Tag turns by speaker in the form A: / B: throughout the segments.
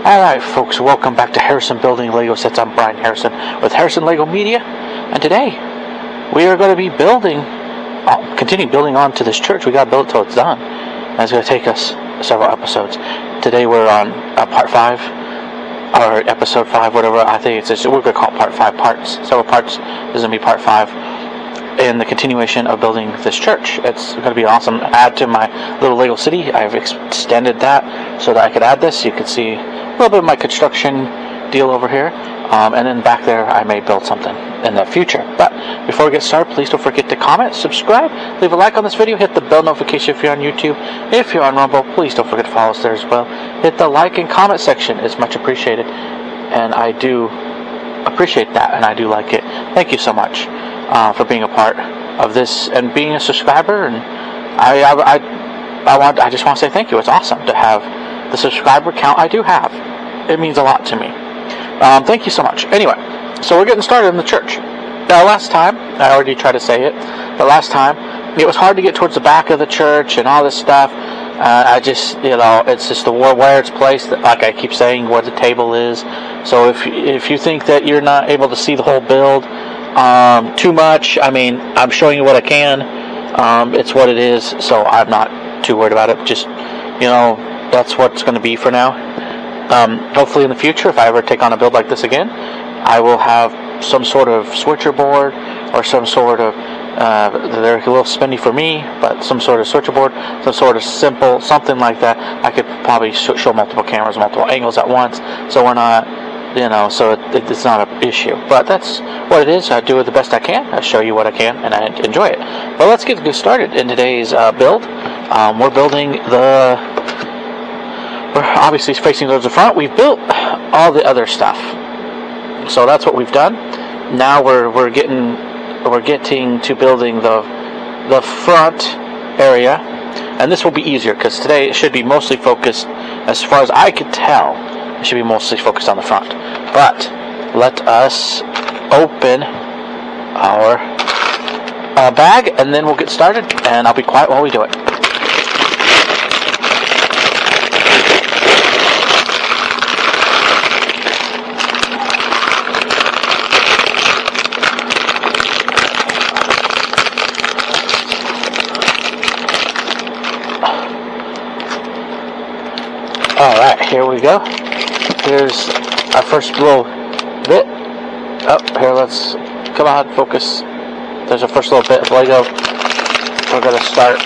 A: Alright folks, welcome back to Harrison Building Lego Sets. I'm Brian Harrison with Harrison Lego Media, and today we are going to be continue building on to this church. We got to build it till it's done, and it's going to take us several episodes. Today we're on part 5, or episode 5, whatever. I think we're going to call it part 5, several parts. This is going to be part 5 in the continuation of building this church. It's going to be an awesome add to my little Lego city. I've extended that so that I could add this. You can see a little bit of my construction deal over here, and then back there I may build something in the future. But before we get started, please don't forget to comment, subscribe, leave a like on this video, hit the bell notification if you're on YouTube. If you're on Rumble, please don't forget to follow us there as well. Hit the like and comment section. It's much appreciated, and I do appreciate that, and I do like it. Thank you so much for being a part of this and being a subscriber. And I just want to say thank you. It's awesome to have the subscriber count I do have. It means a lot to me. Thank you so much. Anyway, so we're getting started in the church. Now, last time, I already tried to say it, but last time, it was hard to get towards the back of the church and all this stuff. I just, it's just where it's placed, like I keep saying, where the table is. So if you think that you're not able to see the whole build too much, I mean, I'm showing you what I can. It's what it is, so I'm not too worried about it. Just, that's what it's going to be for now. Hopefully in the future, if I ever take on a build like this again, I will have some sort of switcher board or some sort of, they're a little spendy for me, but some sort of switcher board, some sort of simple, something like that. I could probably show multiple cameras, multiple angles at once, so we're not, so it's not an issue. But that's what it is. I do it the best I can. I show you what I can, and I enjoy it. But let's get started in today's build. We're building we're obviously facing towards the front. We've built all the other stuff, so that's what we've done. Now we're getting to building the front area, and this will be easier because today it should be mostly focused, as far as I could tell, it should be mostly focused on the front. But let us open our bag, and then we'll get started, and I'll be quiet while we do it. Alright, here we go. Here's our first little bit. Here, let's, come on, focus. There's our first little bit of Lego. We're going to start.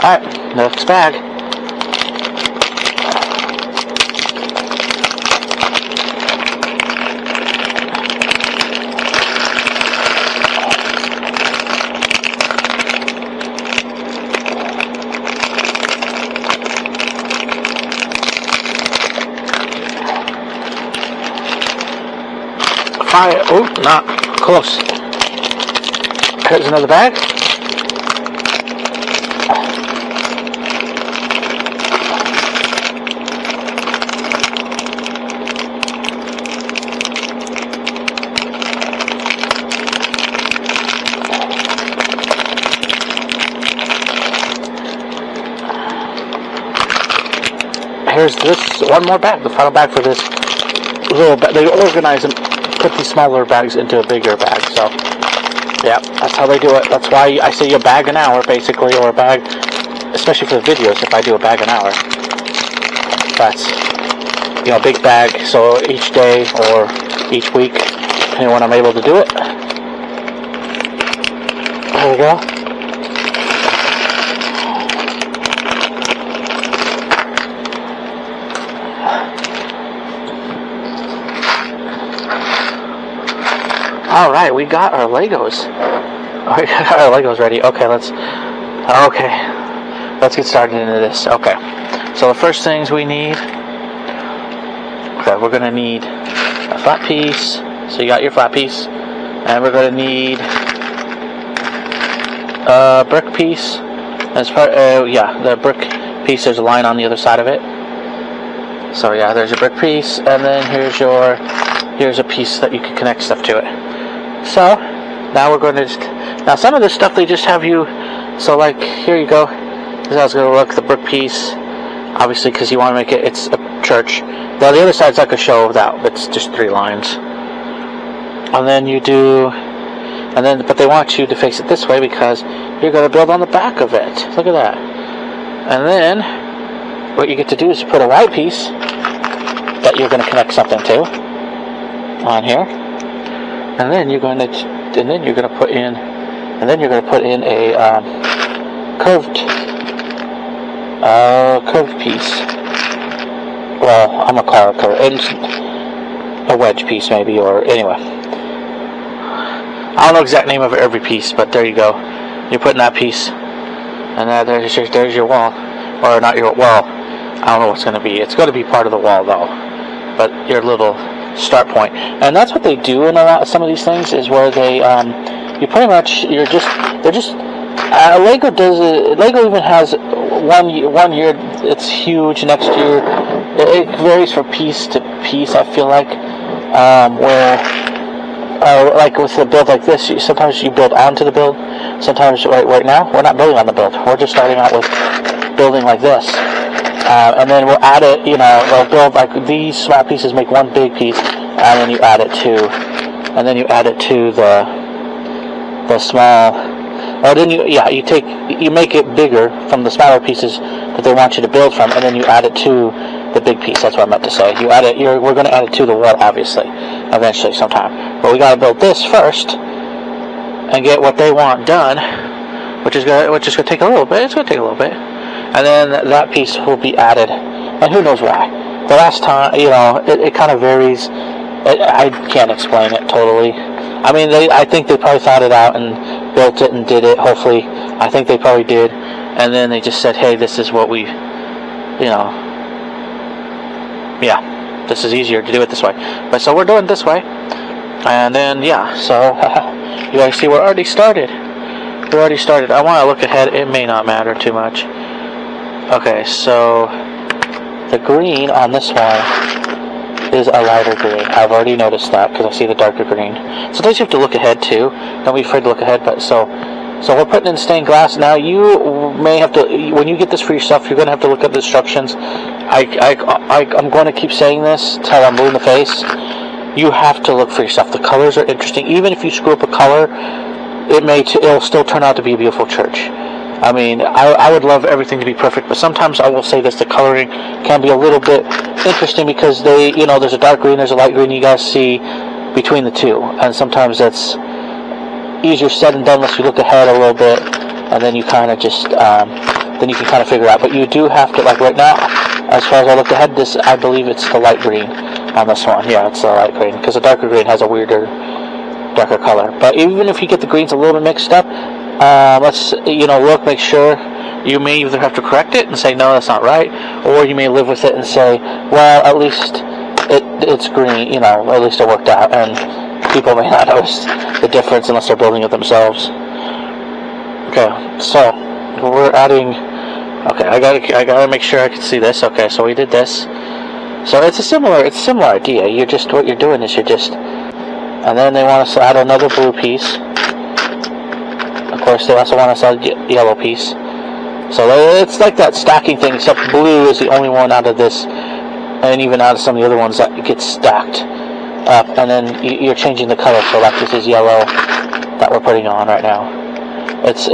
A: Alright, next bag. Fire. Oh, not close. Here's another bag. Here's this one more bag, the final bag for this little bag. They organize and put these smaller bags into a bigger bag. So, yeah, that's how they do it. That's why I say a bag an hour, basically, or a bag, especially for the videos, if I do a bag an hour. That's, a big bag, so each day or each week, depending on when I'm able to do it. There we go. Alright, we got our Legos. We got our Legos ready. Okay, let's get started into this. Okay, so the first things we need, okay, we're going to need a flat piece. So you got your flat piece. And we're going to need a brick piece. As part, the brick piece, there's a line on the other side of it. So yeah, there's your brick piece, and then here's a piece that you can connect stuff to it. So now we're going to now some of this stuff they just have you. So like here you go. This is how it's going to look. The brick piece, obviously, because you want to make it's a church. Now the other side's like a show of that. It's just 3 lines. And then but they want you to face it this way because you're going to build on the back of it. Look at that. And then what you get to do is put a white piece that you're going to connect something to on here, and then you're going to put in a curved piece. Well, I'm gonna call it curved, a wedge piece maybe, or anyway. I don't know the exact name of every piece, but there you go. You're putting that piece, and there's your wall, or not your wall. I don't know what's going to be. It's going to be part of the wall though, but your little start point. And that's what they do in some of these things is where they Lego does it. Lego even has one year it's huge. Next year it varies from piece to piece. I feel like like with a build like this, sometimes you build onto the build. Sometimes right now we're not building on the build. We're just starting out with building like this. And then we'll add it, they'll build like these flat pieces, make one big piece, and then you add it to the small, or then you make it bigger from the smaller pieces that they want you to build from, and then you add it to the big piece. That's what I meant to say. We're going to add it to the wall, obviously, eventually sometime. But we got to build this first and get what they want done, which is going to take a little bit. It's going to take a little bit. And then that piece will be added, and who knows why. The last time, it kind of varies. I can't explain it totally. I mean, I think they probably thought it out and built it and did it, hopefully. I think they probably did. And then they just said, hey, this is what this is easier to do it this way. But so we're doing it this way. And then, so you guys see we're already started. I want to look ahead. It may not matter too much. Okay, so the green on this one is a lighter green. I've already noticed that because I see the darker green. Sometimes you have to look ahead too. Don't be afraid to look ahead. But so we're putting in stained glass. Now you may have to, when you get this for yourself, you're going to have to look at the instructions. I'm going to keep saying this till I'm blue in the face. You have to look for yourself. The colors are interesting. Even if you screw up a color, it'll still turn out to be a beautiful church. I mean, I would love everything to be perfect, but sometimes I will say this, the coloring can be a little bit interesting because there's a dark green, there's a light green, you guys see between the two, and sometimes that's easier said than done unless you look ahead a little bit, and then you kind of just, then you can kind of figure out, but you do have to, like right now, as far as I look ahead, I believe it's the light green on this one. Yeah, it's the light green, because the darker green has a weirder, darker color. But even if you get the greens a little bit mixed up, let's look, make sure. You may either have to correct it and say no, that's not right, or you may live with it and say, well, at least it's green, at least it worked out, and people may not notice the difference unless they're building it themselves. Okay, so we're adding. Okay, I gotta make sure I can see this. Okay, so we did this. So it's a similar idea. What you're doing is and then they want us to add another blue piece. Of course, they also want us to add a yellow piece. So it's like that stacking thing, except blue is the only one out of this, and even out of some of the other ones that gets stacked up. And then you're changing the color. So like this is yellow that we're putting on right now. It's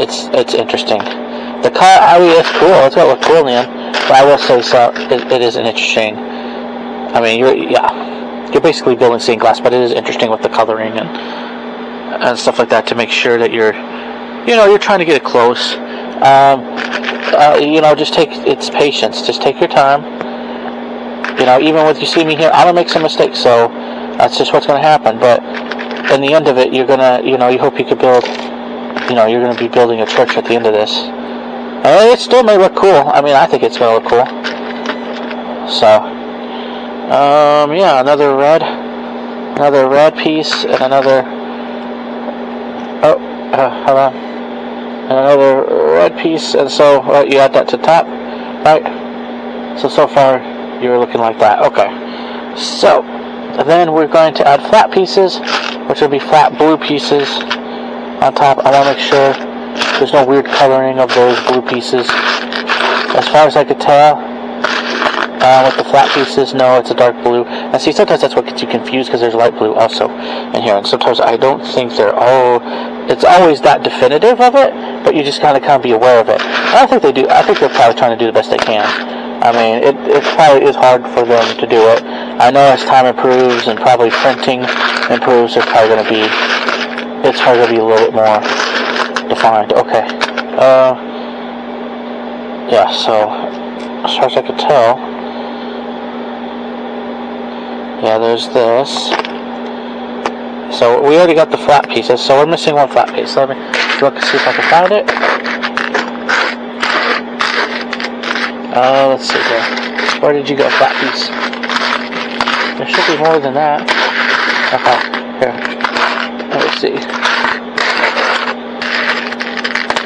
A: interesting. The color, it's cool. It's gonna look cool in the end. But I will say so. It is an interesting. I mean, you're basically building stained glass, but it is interesting with the coloring and stuff like that to make sure that you're trying to get it close. Just it's patience. Just take your time. Even with you see me here, I'm gonna make some mistakes, so that's just what's gonna happen. But in the end of it, you're gonna, you hope you could build, you're gonna be building a church at the end of this. It still may look cool. I mean, I think it's gonna look cool. So, yeah, another red piece, and another. Hold on. Another red piece, and so you add that to top, right? So far you're looking like that. Okay. So then we're going to add flat pieces, which will be flat blue pieces on top. I want to make sure there's no weird coloring of those blue pieces. As far as I could tell, with the flat pieces, no, it's a dark blue. And see, sometimes that's what gets you confused, because there's light blue also in here. And sometimes I don't think it's always that definitive of it, but you just gotta kind of be aware of it. I don't think they do. I think they're probably trying to do the best they can. I mean, it probably is hard for them to do it. I know as time improves and probably printing improves, it's probably gonna be a little bit more defined. Okay. Yeah. So as far as I could tell, yeah, there's this. So we already got the flat pieces, so we're missing one flat piece. Let me look and see if I can find it. Let's see here. Where did you go, flat piece? There should be more than that. Okay, here. Let me see.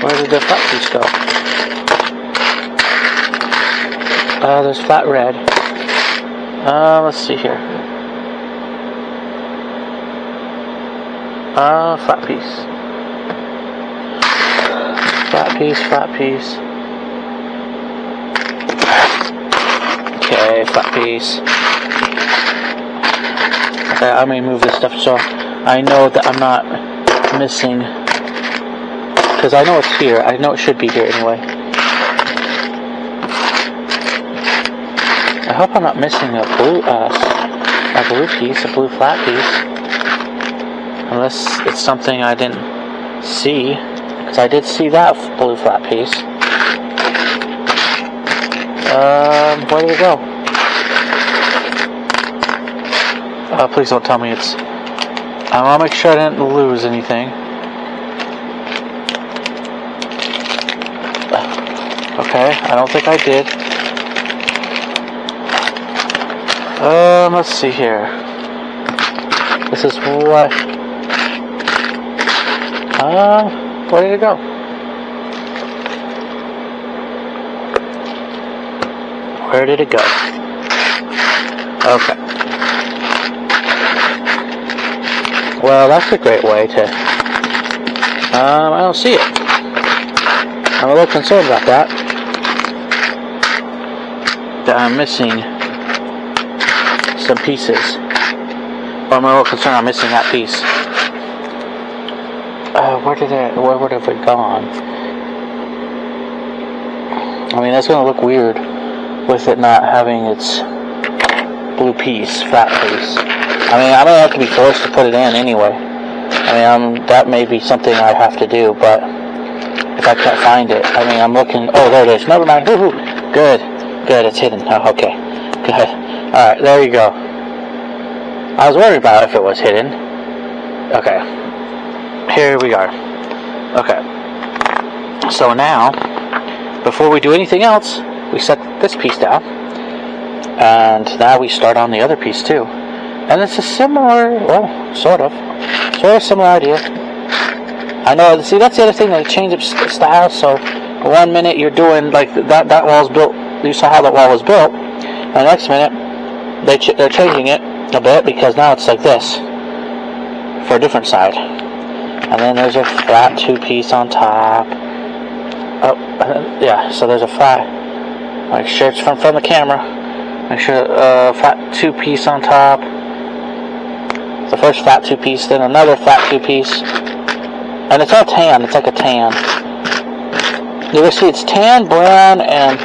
A: Where did the flat piece go? There's flat red. Let's see here. Flat piece. Flat piece. Okay, flat piece. Okay, I'm gonna move this stuff so I know that I'm not missing, because I know it's here. I know it should be here anyway. I hope I'm not missing a blue piece, a blue flat piece. Unless it's something I didn't see, because I did see that blue flat piece. Where did it go? Please don't tell me it's. I want to make sure I didn't lose anything. Okay, I don't think I did. Let's see here. This is what. Where did it go? Where did it go? Okay. Well, that's a great way to... I don't see it. I'm a little concerned about that. That I'm missing some pieces. Or I'm a little concerned I'm missing that piece. Where would have it gone? I mean, that's gonna look weird with it not having its blue piece, flat piece. I mean, I may have to be forced to put it in anyway. I mean, that may be something I have to do, but if I can't find it, I mean, I'm looking. Oh, there it is. Never mind. Woohoo! Good, it's hidden. Oh, okay, good. All right, there you go. I was worried about if it was hidden. Okay. Here we are. Okay. So now, before we do anything else, we set this piece down. And now we start on the other piece too. And it's a similar, well, sort of similar idea. I know, see, that's the other thing, they change up style. So 1 minute you're doing, like, that wall's built, you saw how that wall was built. And the next minute, they're changing it a bit, because now it's like this. For a different side. And then there's a flat 2-piece on top. Oh, yeah, so there's a flat. Make sure it's from the camera. Make sure flat 2-piece on top. The first flat 2-piece, then another flat 2-piece. And it's all tan, it's like a tan. You will see it's tan, brown, and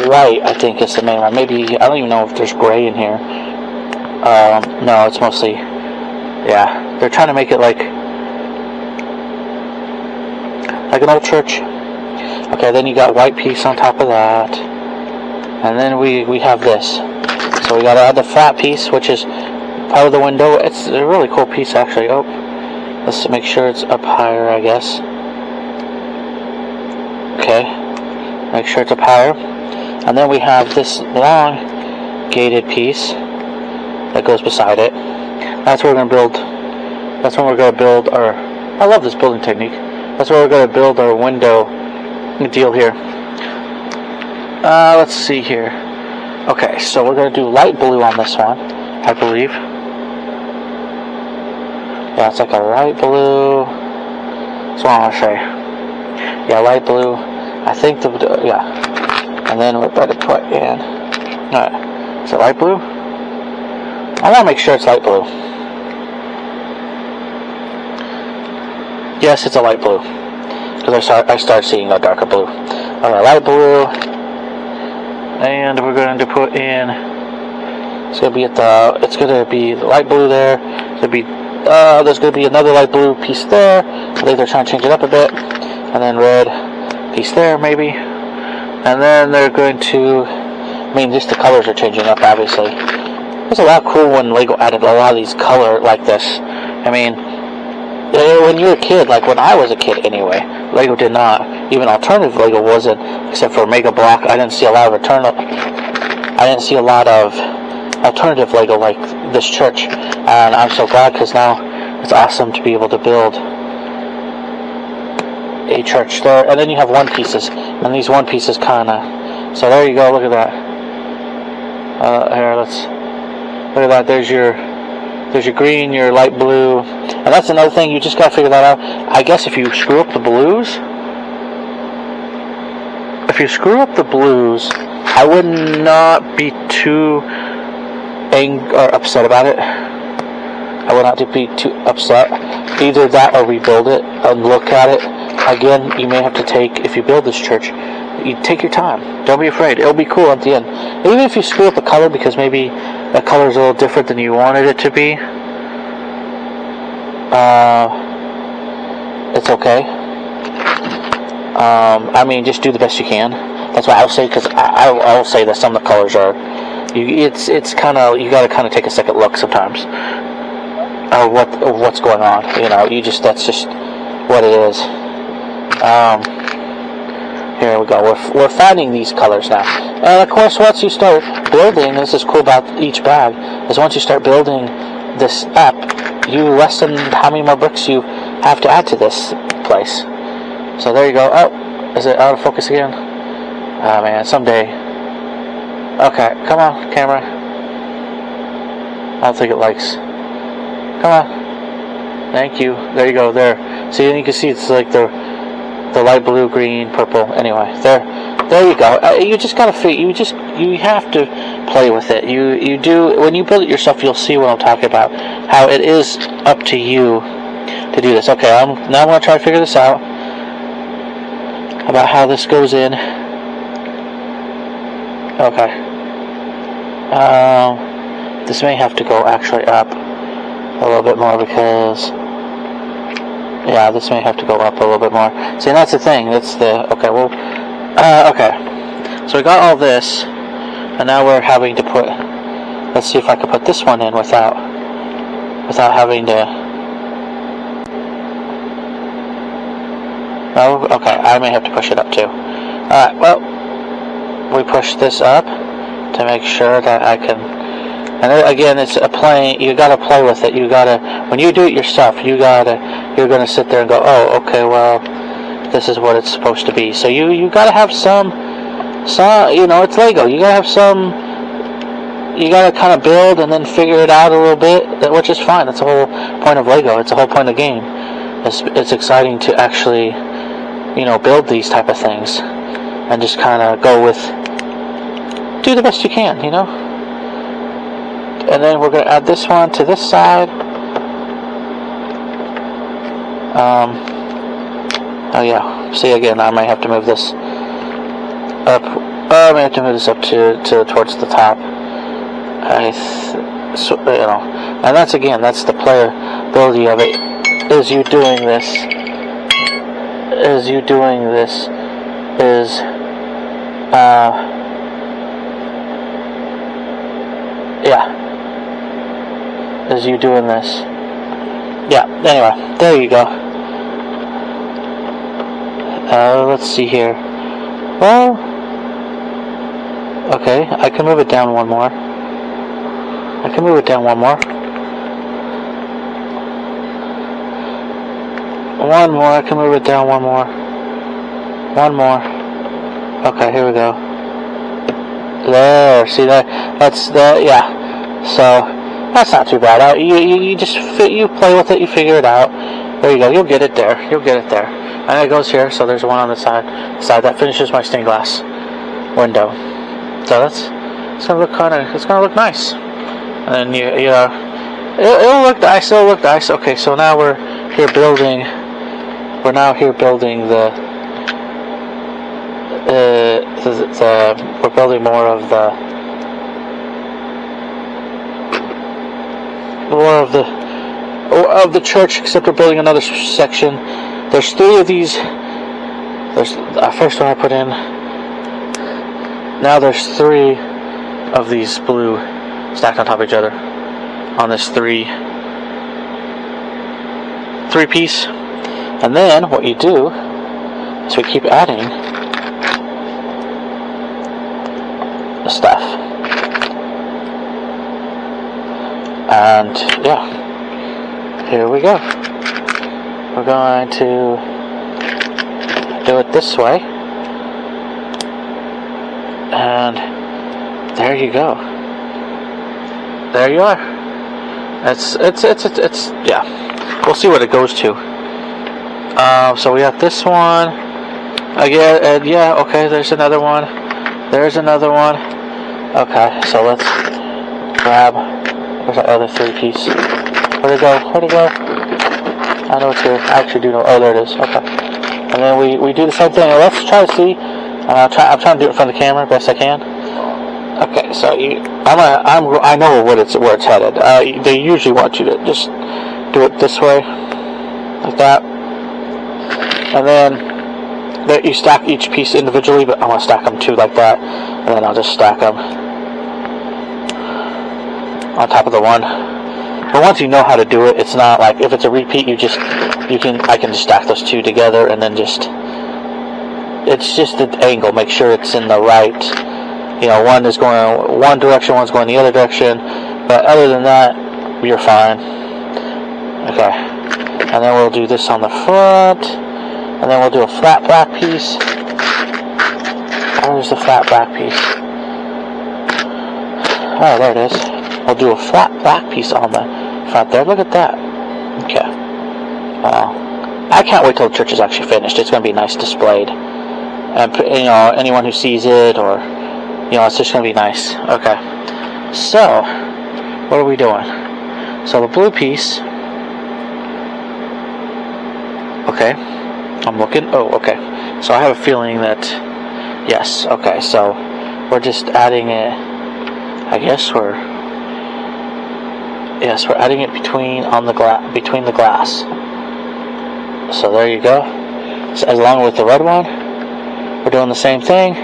A: white, I think is the main one. Maybe, I don't even know if there's gray in here. No, it's mostly, yeah. They're trying to make it like an old church. Okay, then you got white piece on top of that. And then we have this. So we gotta add the flat piece, which is part of the window. It's a really cool piece, actually. Oh, Let's make sure it's up higher, I guess. Okay, make sure it's up higher. And then we have this long gated piece that goes beside it. That's where we're going to build. That's when we're going to build our. I love this building technique. That's where we're going to build our window deal here. Let's see here. Okay, so we're going to do light blue on this one, I believe. Yeah, it's like a light blue. That's what I want to say. Yeah, light blue. I think yeah. And then we're about to put in. Alright. Is it light blue? I want to make sure it's light blue. Yes, it's a light blue. Because I start seeing a darker blue. Alright, light blue. And we're going to put in. It's going to be the light blue there. It's going to be. There's going to be another light blue piece there. I think they're trying to change it up a bit. And then red piece there, maybe. And then they're going to. I mean, just the colors are changing up, obviously. It was a lot cool when Lego added a lot of these color like this. I mean, when you're a kid, like when I was a kid anyway, Lego did not. Even alternative Lego wasn't, except for Mega Block. I didn't see a lot of alternative Lego like this church, and I'm so glad because now it's awesome to be able to build a church there. And then you have one pieces, and these one pieces kind of. So there you go. Look at that. Here, look at that. There's your green, your light blue, and that's another thing. You just gotta figure that out. I guess if you screw up the blues, I would not be too upset about it. I would not be too upset. Either that or rebuild it and look at it. Again, you may have to if you build this church, you take your time. Don't be afraid. It'll be cool at the end. Even if you screw up the color because maybe the color is a little different than you wanted it to be, it's okay. I mean, just do the best you can. That's what I'll say, because I'll say that some of the colors are. It's kind of, you got to kind of take a second look sometimes. What's going on? That's just what it is. Here we go. We're finding these colors now, and of course, once you start building, this is cool about each bag. Is once you start building this up, you lessen how many more bricks you have to add to this place. So there you go. Oh, is it out of focus again? Oh man, someday. Okay, come on, camera. I don't think it likes. Come on. Thank you. There you go. There. See, and you can see it's like the light blue, green, purple. Anyway, there you go. You just gotta you have to play with it. You do when you build it yourself. You'll see what I'm talking about. How it is up to you to do this. Okay, I'm gonna try to figure this out about how this goes in. Okay. This may have to go actually up a little bit more because. Yeah, this may have to go up a little bit more. See, and that's the thing. Okay, well, okay. So we got all this, and now we're having to put. Let's see if I can put this one in without having to. Oh, okay. I may have to push it up too. All right. Well, we push this up to make sure that I can. And then, again, it's a playing. You gotta play with it. You gotta. When you do it yourself, you're gonna sit there and go, oh, okay, well, this is what it's supposed to be. So you gotta have some, it's Lego. You gotta have some. You gotta kind of build and then figure it out a little bit, which is fine. That's the whole point of Lego. It's the whole point of the game. It's exciting to actually, build these type of things, and just kind of do the best you can, And then we're gonna add this one to this side. Oh yeah. See, again, I might have to move this up. I may have to move this up to towards the top. And that's the playability of it. Is you doing this? Yeah. As you doing this. Yeah, anyway, there you go. Let's see here. Well, okay, I can move it down one more. I can move it down one more. One more, I can move it down one more. One more. Okay, here we go. There, see that? That's the, yeah. So, that's not too bad. You just you play with it, you figure it out. There you go, you'll get it there. You'll get it there. And it goes here, so there's one on the side that finishes my stained glass window. So it's gonna look it's gonna look nice. And then it'll look nice, Okay, so now we're building the we're building more of the church, except we're building another section. There's 3 of these. There's the first one I put in. Now there's 3 of these blue stacked on top of each other on this 3 piece. And then what you do is we keep adding the stuff. And yeah, here we go. We're going to do it this way. And there you go. There you are. It's yeah. We'll see what it goes to. So we have this one again, and yeah, okay. There's another one. There's another one. Okay, so let's grab. Where's that other 3 piece? Where'd it go? Where'd it go? I know it's here. I actually do know. Oh, there it is. Okay. And then we do the same thing. Let's try to see. I'm trying to do it in front of the camera best I can. Okay, so I know where it's headed. They usually want you to just do it this way, like that, and then you stack each piece individually. But I want to stack them 2 like that, and then I'll just stack them on top of the one. But once you know how to do it, it's not like if it's a repeat. I can just stack those 2 together, and then it's just the angle. Make sure it's in the right. One is going one direction, one's going the other direction. But other than that, you're fine. Okay. And then we'll do this on the front. And then we'll do a flat black piece. Where's the flat black piece? Oh, there it is. We'll do a flat black piece on the front there. Look at that. Okay. I can't wait till the church is actually finished. It's going to be nice displayed. And, anyone who sees it, or, it's just going to be nice. Okay. So, what are we doing? So, the blue piece. Okay. I'm looking. Oh, okay. So, I have a feeling that, yes. Okay, so, we're just adding it. I guess we're adding it between the glass. So there you go. So along with the red one, we're doing the same thing.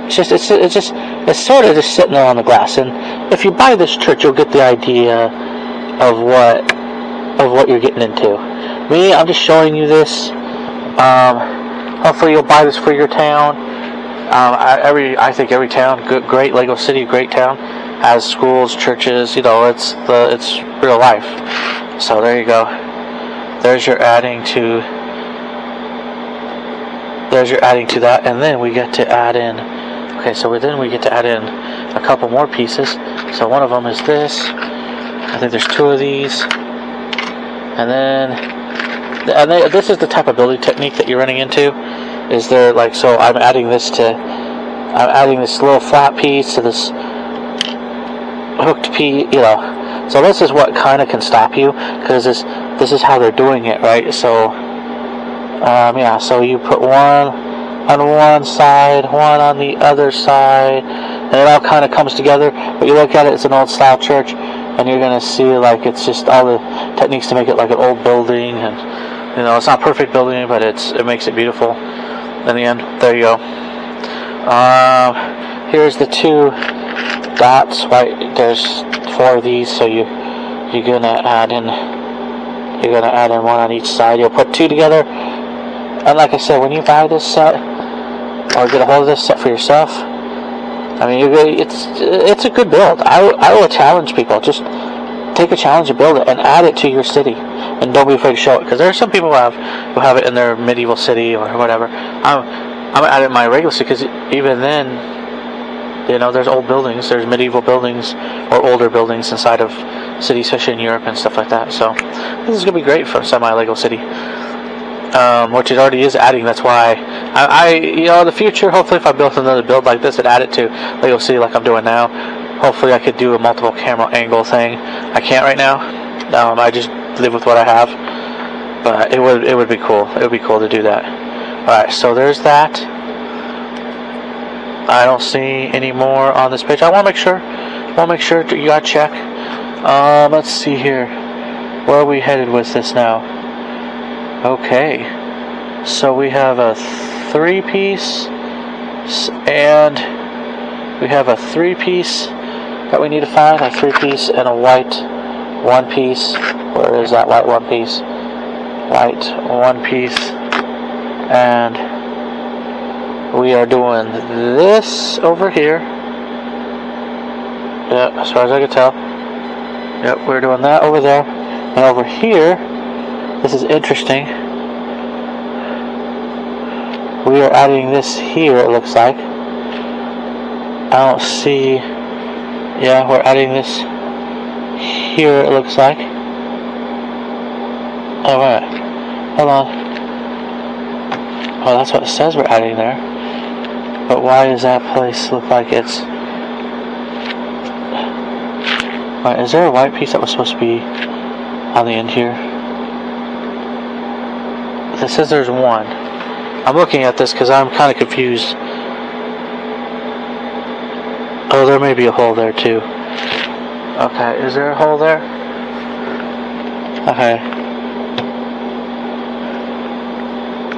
A: It's sort of just sitting there on the glass. And if you buy this church, you'll get the idea of what you're getting into. Me, I'm just showing you this. Hopefully you'll buy this for your town. I think every town, great Lego City, great town, has schools, churches. It's real life. So there you go. There's your adding to that, and then we get to add in. Okay, so then we get to add in a couple more pieces. So one of them is this. I think there's 2 of these, and this is the type of building technique that you're running into. Is there so I'm adding this little flat piece to this hooked piece, So this is what kind of can stop you, because this is how they're doing it, right? So, so you put one on one side, one on the other side, and it all kind of comes together. But you look at it, it's an old style church, and you're going to see it's just all the techniques to make it like an old building, and it's not perfect building, but it makes it beautiful. In the end, there you go. Here's the 2 dots, right? There's 4 of these, so you're gonna add in You're going to add in one on each side. You'll put two together. And like I said, when you buy this set, or get a hold of this set for yourself, I mean, it's a good build. I will challenge people. Just take a challenge and build it, and add it to your city. And don't be afraid to show it, because there are some people who have it in their medieval city or whatever. I'm going to add it in my regular city, because even then, there's old buildings, there's medieval buildings or older buildings inside of cities, especially in Europe and stuff like that. So this is going to be great for a semi-Lego city, which it already is adding. That's why in the future, hopefully if I built another build like this and add it to Lego City like I'm doing now, hopefully I could do a multiple camera angle thing. I can't right now. I just live with what I have, but it would be cool. It would be cool to do that. Alright, so there's that. I don't see any more on this page. I want to make sure. You gotta check. Let's see here. Where are we headed with this now? Okay. So we have a 3-piece, and we have a 3-piece that we need to find. A 3-piece and a white 1-piece. Where is that white 1-piece? White 1-piece. And we are doing this over here. Yep, as far as I can tell. Yep, we're doing that over there. And over here, this is interesting. We are adding this here, it looks like. I don't see... Yeah, we're adding this here, it looks like. Oh, wait. Hold on. Oh, that's what it says we're adding there. But why does that place look like it's... Wait, is there a white piece that was supposed to be on the end here? It says there's one. I'm looking at this because I'm kind of confused. Oh, there may be a hole there too. Okay, is there a hole there? Okay.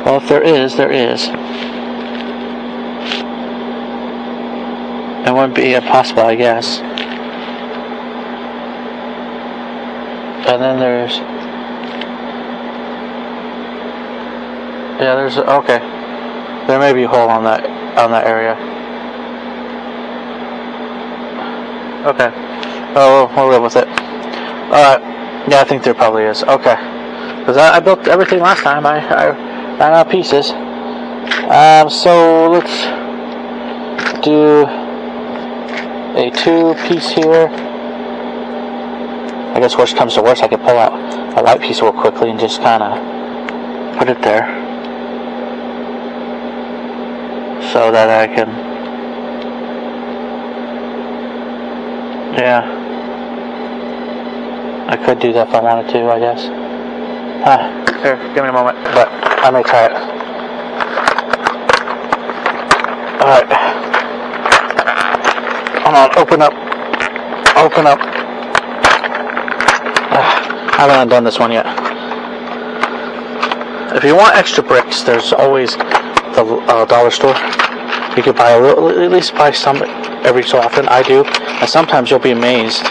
A: Well, if there is, there is. It wouldn't be impossible, I guess. And then there's... Yeah, there's... Okay. There may be a hole on that area. Okay. Oh, we'll live with it. Alright. Yeah, I think there probably is. Okay. Because I built everything last time. I ran out of pieces. So let's do a 2-piece here. I guess worst comes to worst, I could pull out a white piece real quickly and just kind of put it there, so that I can, yeah, I could do that if I wanted to, I guess. Here, give me a moment, but I may try it. Alright. Come on, open up. I haven't undone this one yet. If you want extra bricks, there's always the dollar store. You could buy at least buy some every so often. I do, and sometimes you'll be amazed.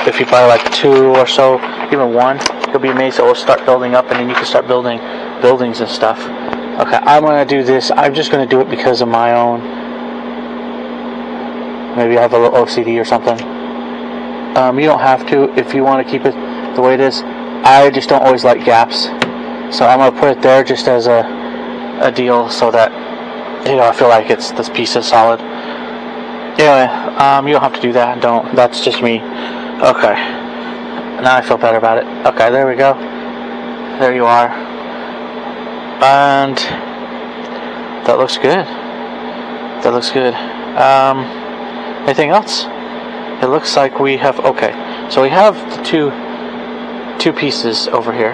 A: If you buy like 2 or so, even 1, you'll be amazed. It will start building up, and then you can start building buildings and stuff. Okay, I'm gonna do this. I'm just gonna do it because of my own. Maybe I have a little OCD or something. You don't have to if you want to keep it the way it is. I just don't always like gaps, so I'm gonna put it there just as a deal, so that I feel like this piece is solid. Anyway, you don't have to do that. Don't. That's just me. Okay. Now I feel better about it. Okay, there we go. There you are. And that looks good. Anything else? It looks like we have, okay, so we have the two pieces over here,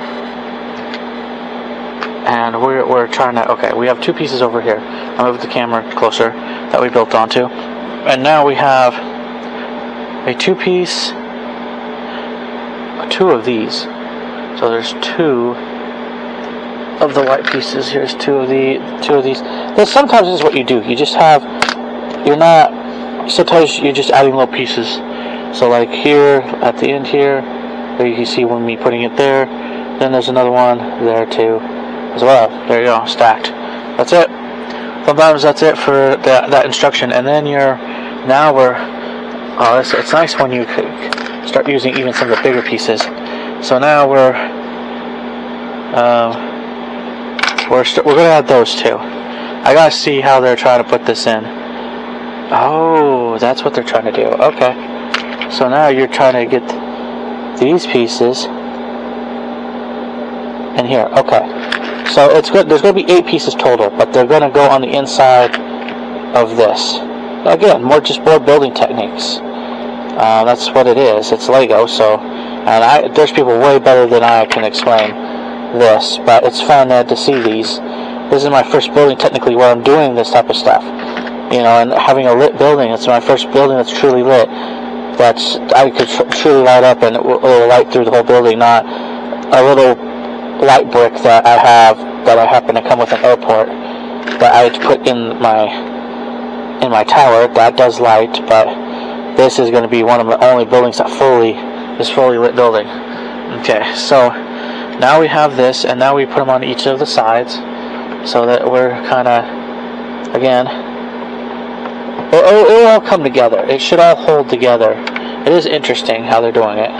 A: and we're trying to, okay, we have 2 pieces over here. I'll move the camera closer that we built onto, and now we have a 2-piece, 2 of these. So there's 2 of the white pieces. Here's 2 of these. Then sometimes this is what you do. You just have, sometimes you're just adding little pieces. So like here, at the end here, There you can see when me putting it there. Then there's another one there too, as well. There you go, stacked. That's it. Sometimes that's it for that instruction. And then it's nice when you start using even some of the bigger pieces. So now we're gonna add those two. I gotta see how they're trying to put this in. Oh, that's what they're trying to do. Okay. So now you're trying to get these pieces in here. Okay. So it's good. There's going to be 8 pieces total, but they're going to go on the inside of this. Again, more building techniques. That's what it is. It's Lego. So, and there's people way better than I can explain this, but it's fun to see these. This is my first building technically where I'm doing this type of stuff. And having a lit building. It's my first building that's truly lit. I could truly light up and it will light through the whole building, not a little light brick that I happen to come with an airport that I put in my tower that does light. But this is going to be one of the only buildings that is fully lit building. Okay, so now we have this, and now we put them on each of the sides so that we're kind of, again, it'll all come together. It should all hold together. It is interesting how they're doing it.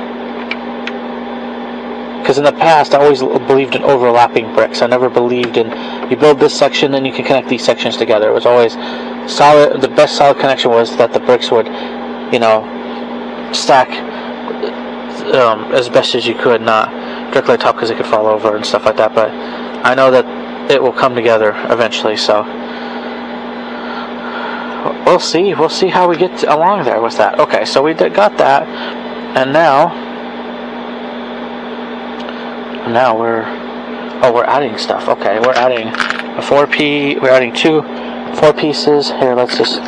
A: Because in the past, I always believed in overlapping bricks. I never believed in, you build this section, then you can connect these sections together. It was always solid. The best solid connection was that the bricks would, stack as best as you could, not directly on top because it could fall over and stuff like that. But I know that it will come together eventually, so we'll see how we get along there with that. Okay, so we got that, and now we're adding stuff. Okay, we're adding we're adding 2 4 pieces here. Let's just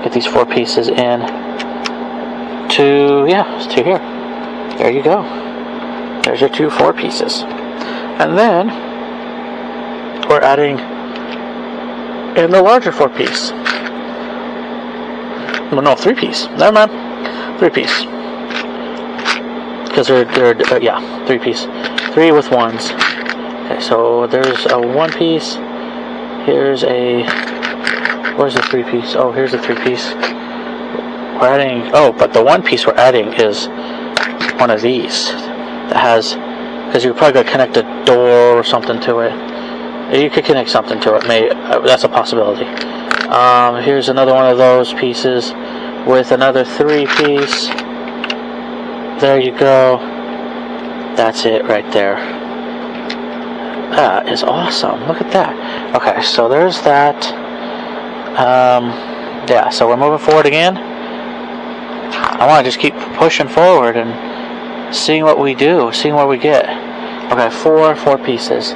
A: get these 4 pieces in to here. There you go. There's your 2 4 pieces, and then we're adding in the larger 4 piece. Well, no, 3 piece. Never mind. 3 piece. Because they're 3 piece. 3 with 1s. Okay, so there's a 1 piece. Where's the 3 piece? Oh, here's the 3 piece. We're adding, but the 1 piece we're adding is one of these that has, because you're probably going to connect a door or something to it. You could connect something to it. That's a possibility. Here's another one of those pieces with another 3 piece. There you go. That's it right there. That is awesome. Look at that. Okay, so there's that. So we're moving forward again. I want to just keep pushing forward and seeing what we do, seeing what we get. Okay, 4 pieces.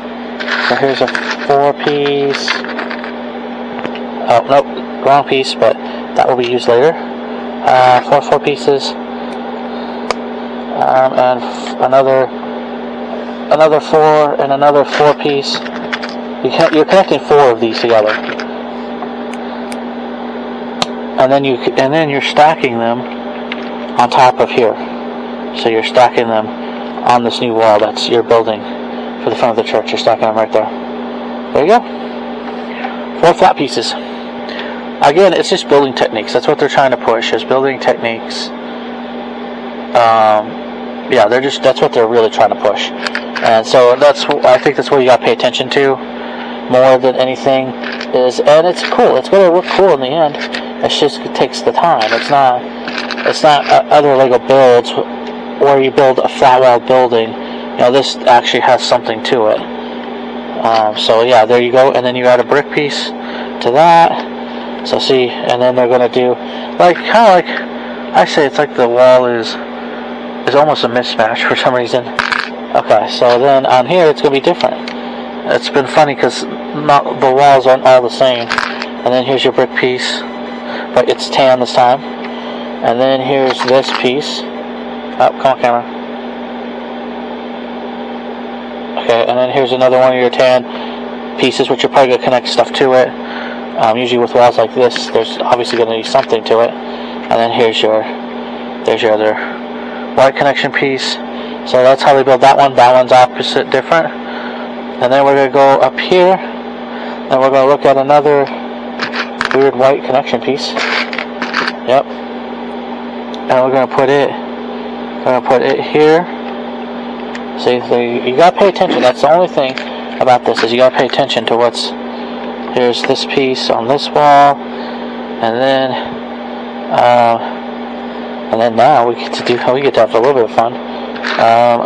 A: So here's a 4 piece. Oh, nope, wrong piece, but that will be used later. 4 pieces. And another 4 and another 4 piece. You're connecting 4 of these together. And then you're stacking them on top of here. So you're stacking them on this new wall that's your building for the front of the church. You're stacking them right there. There you go. 4 flat pieces. Again, it's just building techniques. That's what they're trying to push, is building techniques. That's what they're really trying to push. And so I think that's what you got to pay attention to more than anything and it's cool. It's going to look cool in the end. It takes the time. It's not other Lego builds where you build a flat wall building. This actually has something to it. There you go. And then you add a brick piece to that. So see, and then they're going to do I say it's like the wall is almost a mismatch for some reason. Okay, so then on here it's going to be different. It's been funny because the walls aren't all the same. And then here's your brick piece, but it's tan this time. And then here's this piece. Oh, come on, camera. Okay, and then here's another one of your tan pieces, which you're probably going to connect stuff to it. Usually with walls like this, there's obviously going to be something to it. And then there's your other white connection piece. So that's how we build that one. That one's opposite, different. And then we're going to go up here, and we're going to look at another weird white connection piece. Yep. And we're going to put it here. See, you got to pay attention. That's the only thing about this, is you got to pay attention to what's... Here's this piece on this wall, and then now we get to have a little bit of fun.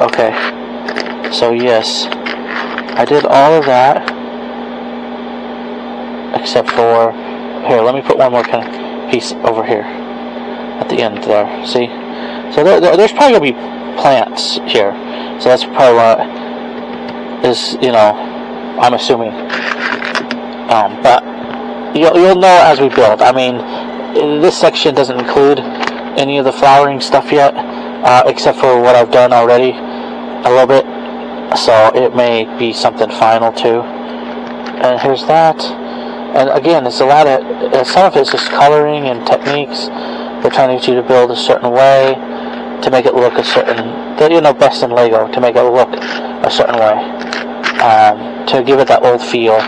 A: Okay, so yes, I did all of that except for here. Let me put one more kind of piece over here at the end there. See, so there's probably gonna be plants here, so that's probably what is, I'm assuming. But you'll know as we build. I mean, this section doesn't include any of the flowering stuff yet, except for what I've done already a little bit. So it may be something final too. And here's that. And again, it's a lot of some of it's just coloring and techniques. They're trying to get you to build a certain way to make it look a certain. Best in Lego, to make it look a certain way, to give it that old feel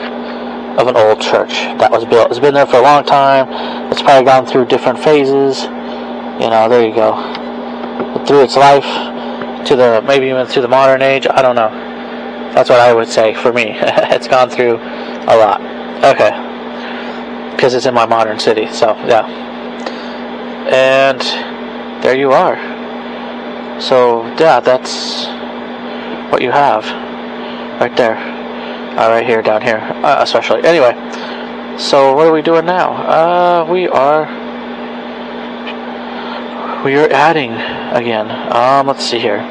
A: of an old church that was built. It's been there for a long time. It's probably gone through different phases. There you go. Through its life, maybe even through the modern age. I don't know. That's what I would say for me. It's gone through a lot. Okay. Because it's in my modern city. So, yeah. And there you are. So, yeah, that's what you have right there. Right here, down here, especially. Anyway, so what are we doing now? We are adding again. Let's see here.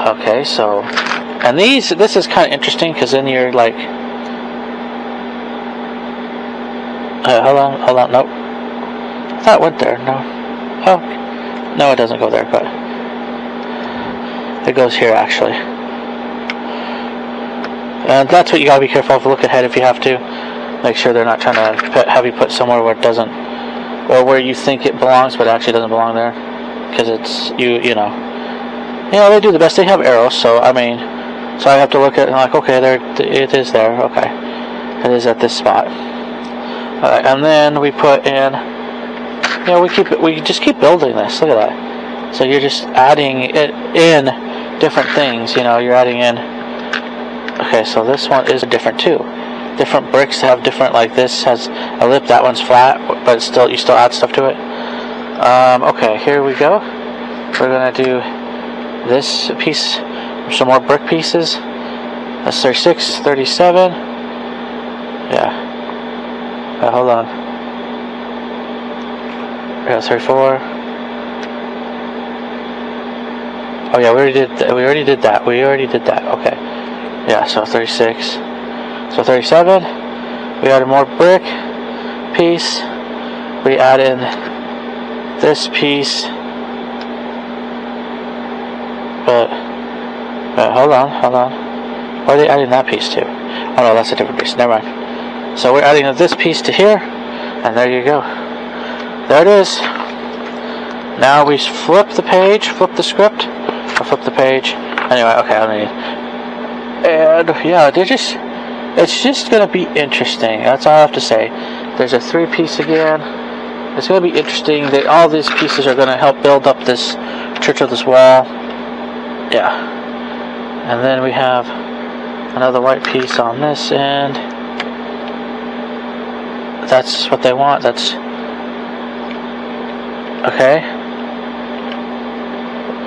A: Okay, so, and this is kind of interesting, because then you're like, hold on, nope. I thought it went there. No. Oh, no, it doesn't go there, but it goes here actually. And that's what you gotta be careful of. Look ahead if you have to. Make sure they're not trying to have you put somewhere where it doesn't, or where you think it belongs, but it actually doesn't belong there. Because it's they do the best. They have arrows, so I have to look at it and like, okay, it is there. Okay, it is at this spot. Alright, and then we put in. We just keep building this. Look at that. So you're just adding it in different things. You're adding in. Okay, so this one is different too. Different bricks have different, like this has a lip, that one's flat, but you still add stuff to it. Okay, here we go. We're gonna do this piece, some more brick pieces. That's 36, 37. Yeah. Hold on. Yeah, 34. Oh yeah, we already did that. Okay. Yeah, so 36. So 37. We added more brick piece. We add in this piece. But hold on. Why are they adding that piece too? Oh no, that's a different piece. Never mind. So we're adding this piece to here, and there you go. There it is. Now we flip the page, flip the script, or flip the page. Anyway, okay, and yeah, it's just gonna be interesting. That's all I have to say. There's a 3-piece again. It's gonna be interesting. All these pieces are gonna help build up this church of this wall. Yeah. And then we have another white piece on this end. That's what they want. That's okay.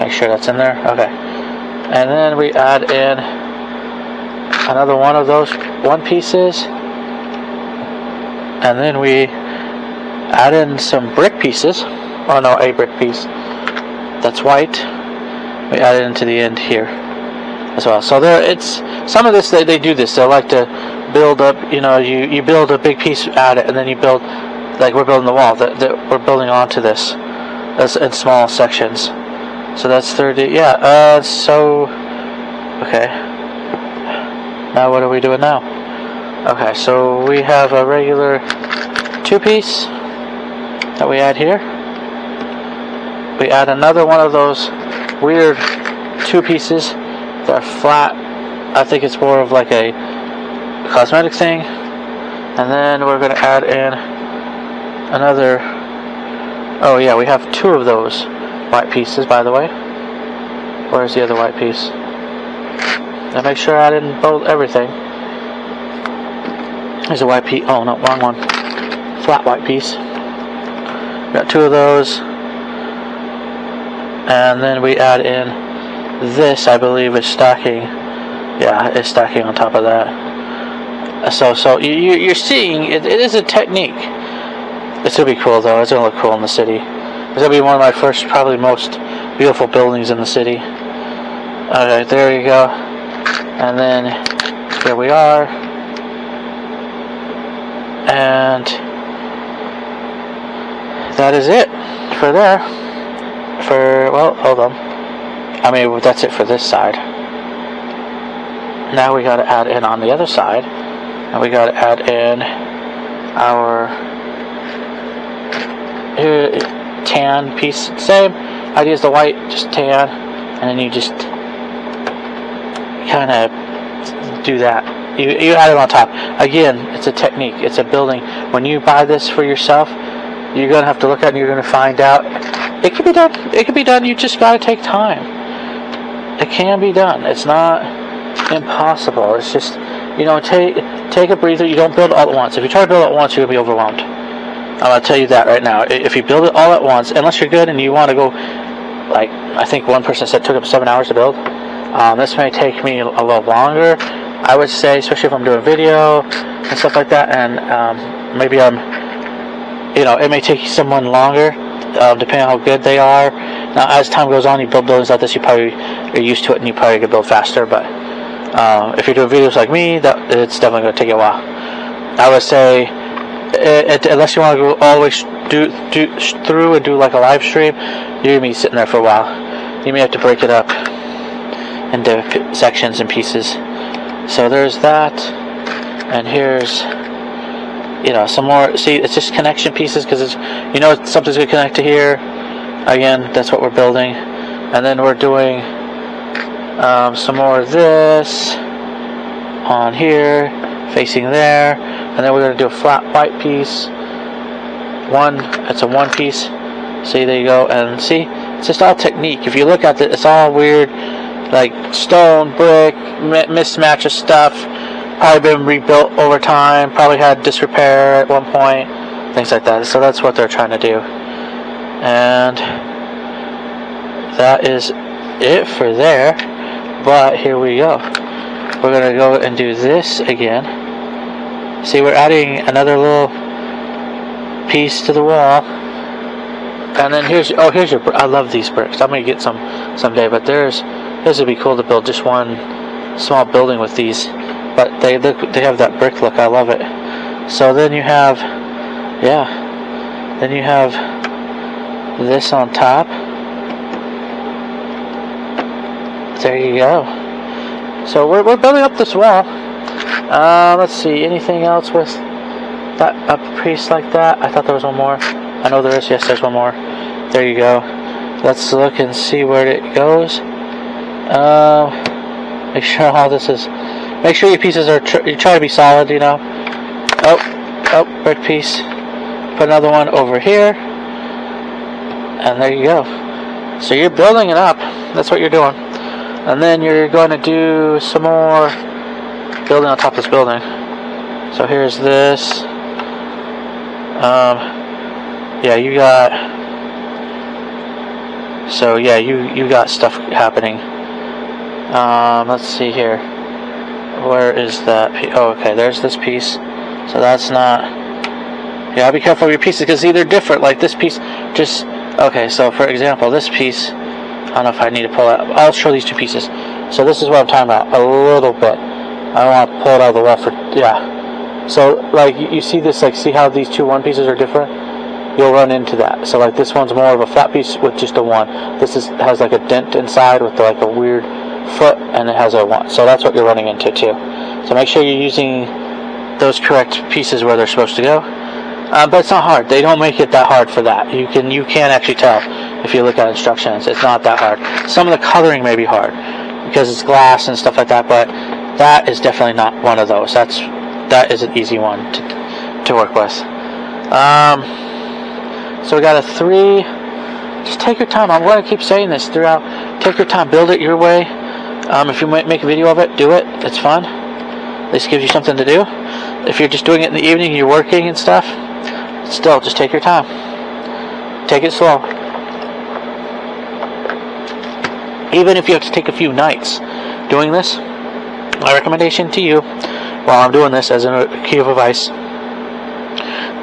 A: Make sure that's in there. Okay. And then we add in another one of those one pieces. And then we add in some brick pieces. Oh no, a brick piece. That's white. We add it into the end here as well. So some of this they do this. They like to build up. You build a big piece, add it, and then you build, like we're building the wall. That we're building onto this. That's in small sections. So that's 30. Yeah. So okay. Now what are we doing now? Okay. So we have a regular 2-piece that we add here. We add another one of those weird 2 pieces that are flat. I think it's more of like a cosmetic thing. And then we're going to add in another. Oh yeah, we have 2 of those white pieces, by the way. Where's the other white piece? And make sure I add in both everything. There's a white piece. Oh no, wrong one. Flat white piece. Got 2 of those. And then we add in this, I believe is stacking. Yeah, it's stacking on top of that. So you're seeing, it is a technique. It's going to be cool though, it's going to look cool in the city. It's going to be one of my first, probably most beautiful buildings in the city. Okay, there you go. And then, here we are. And that is it for there. Well, hold on. I mean, that's it for this side. Now we got to add in on the other side. And we got to add in our tan piece. Same idea as the white, just tan. And then you just kind of do that. You add it on top. Again, it's a technique. It's a building. When you buy this for yourself, you're going to have to look at it and you're going to find out. It can be done. It can be done. You just got to take time. It can be done. It's not impossible. It's just, take a breather. You don't build it all at once. If you try to build it at once, you're going to be overwhelmed. I'm going to tell you that right now. If you build it all at once, unless you're good and you want to go, like, I think one person said it took up 7 hours to build. This may take me a little longer, I would say, especially if I'm doing video and stuff like that, and maybe it may take someone longer, depending on how good they are. Now, as time goes on, you build buildings like this, you probably are used to it, and you probably can build faster, but if you're doing videos like me, it's definitely going to take you a while. I would say, unless you want to go all the way through and do like a live stream, you're going to be sitting there for a while. You may have to break it up into sections and pieces. So there's that, and here's some more. See, it's just connection pieces because something's going to connect to here. Again, that's what we're building. And then we're doing some more of this on here, facing there, and then we're going to do a flat white piece. It's a 1 piece. See, there you go. And see, it's just all technique. If you look at it, it's all weird, like stone, brick, mismatch of stuff. Probably been rebuilt over time. Probably had disrepair at one point, things like that. So that's what they're trying to do. And that is it for there. But here we go. We're going to go and do this again. See, we're adding another little piece to the wall. And then here's your, I love these bricks. I'm going to get some someday, but this would be cool to build just one small building with these. But they have that brick look. I love it. So then you have, then you have this on top. There you go. So we're building up this wall. Let's see, anything else with that a piece like that? I thought there was one more. I know there is. Yes, there's one more. There you go. Let's look and see where it goes. Make sure all this is. Make sure your pieces are. You try to be solid. Oh, brick piece. Put another one over here, and there you go. So you're building it up. That's what you're doing. And then you're going to do some more building on top of this building. So here's this. You got. So yeah, you got stuff happening. Let's see here. Where is that piece? Oh, okay. There's this piece. So that's not. Yeah, be careful of your pieces because they're different. Like this piece, just okay. So for example, this piece. I don't know if I need to pull it. I'll show these 2 pieces. So this is what I'm talking about a little bit. I don't want to pull it out of the way for So like you see this, like see how these 2 1 pieces are different? You'll run into that. So like this one's more of a flat piece with just a 1. This has like a dent inside with like a weird foot, and it has a 1. So that's what you're running into too. So make sure you're using those correct pieces where they're supposed to go. But it's not hard. They don't make it that hard for that. You can actually tell If you look at instructions, it's not that hard. Some of the coloring may be hard because it's glass and stuff like that, but that is definitely not one of those. That is an easy one to work with. So we got a 3. Just take your time. I'm going to keep saying this throughout. Take your time. Build it your way. If you might make a video of it, do it. It's fun. At least gives you something to do. If you're just doing it in the evening and you're working and stuff, still, just take your time. Take it slow. Even if you have to take a few nights doing this, my recommendation to you, while I'm doing this as a key of advice,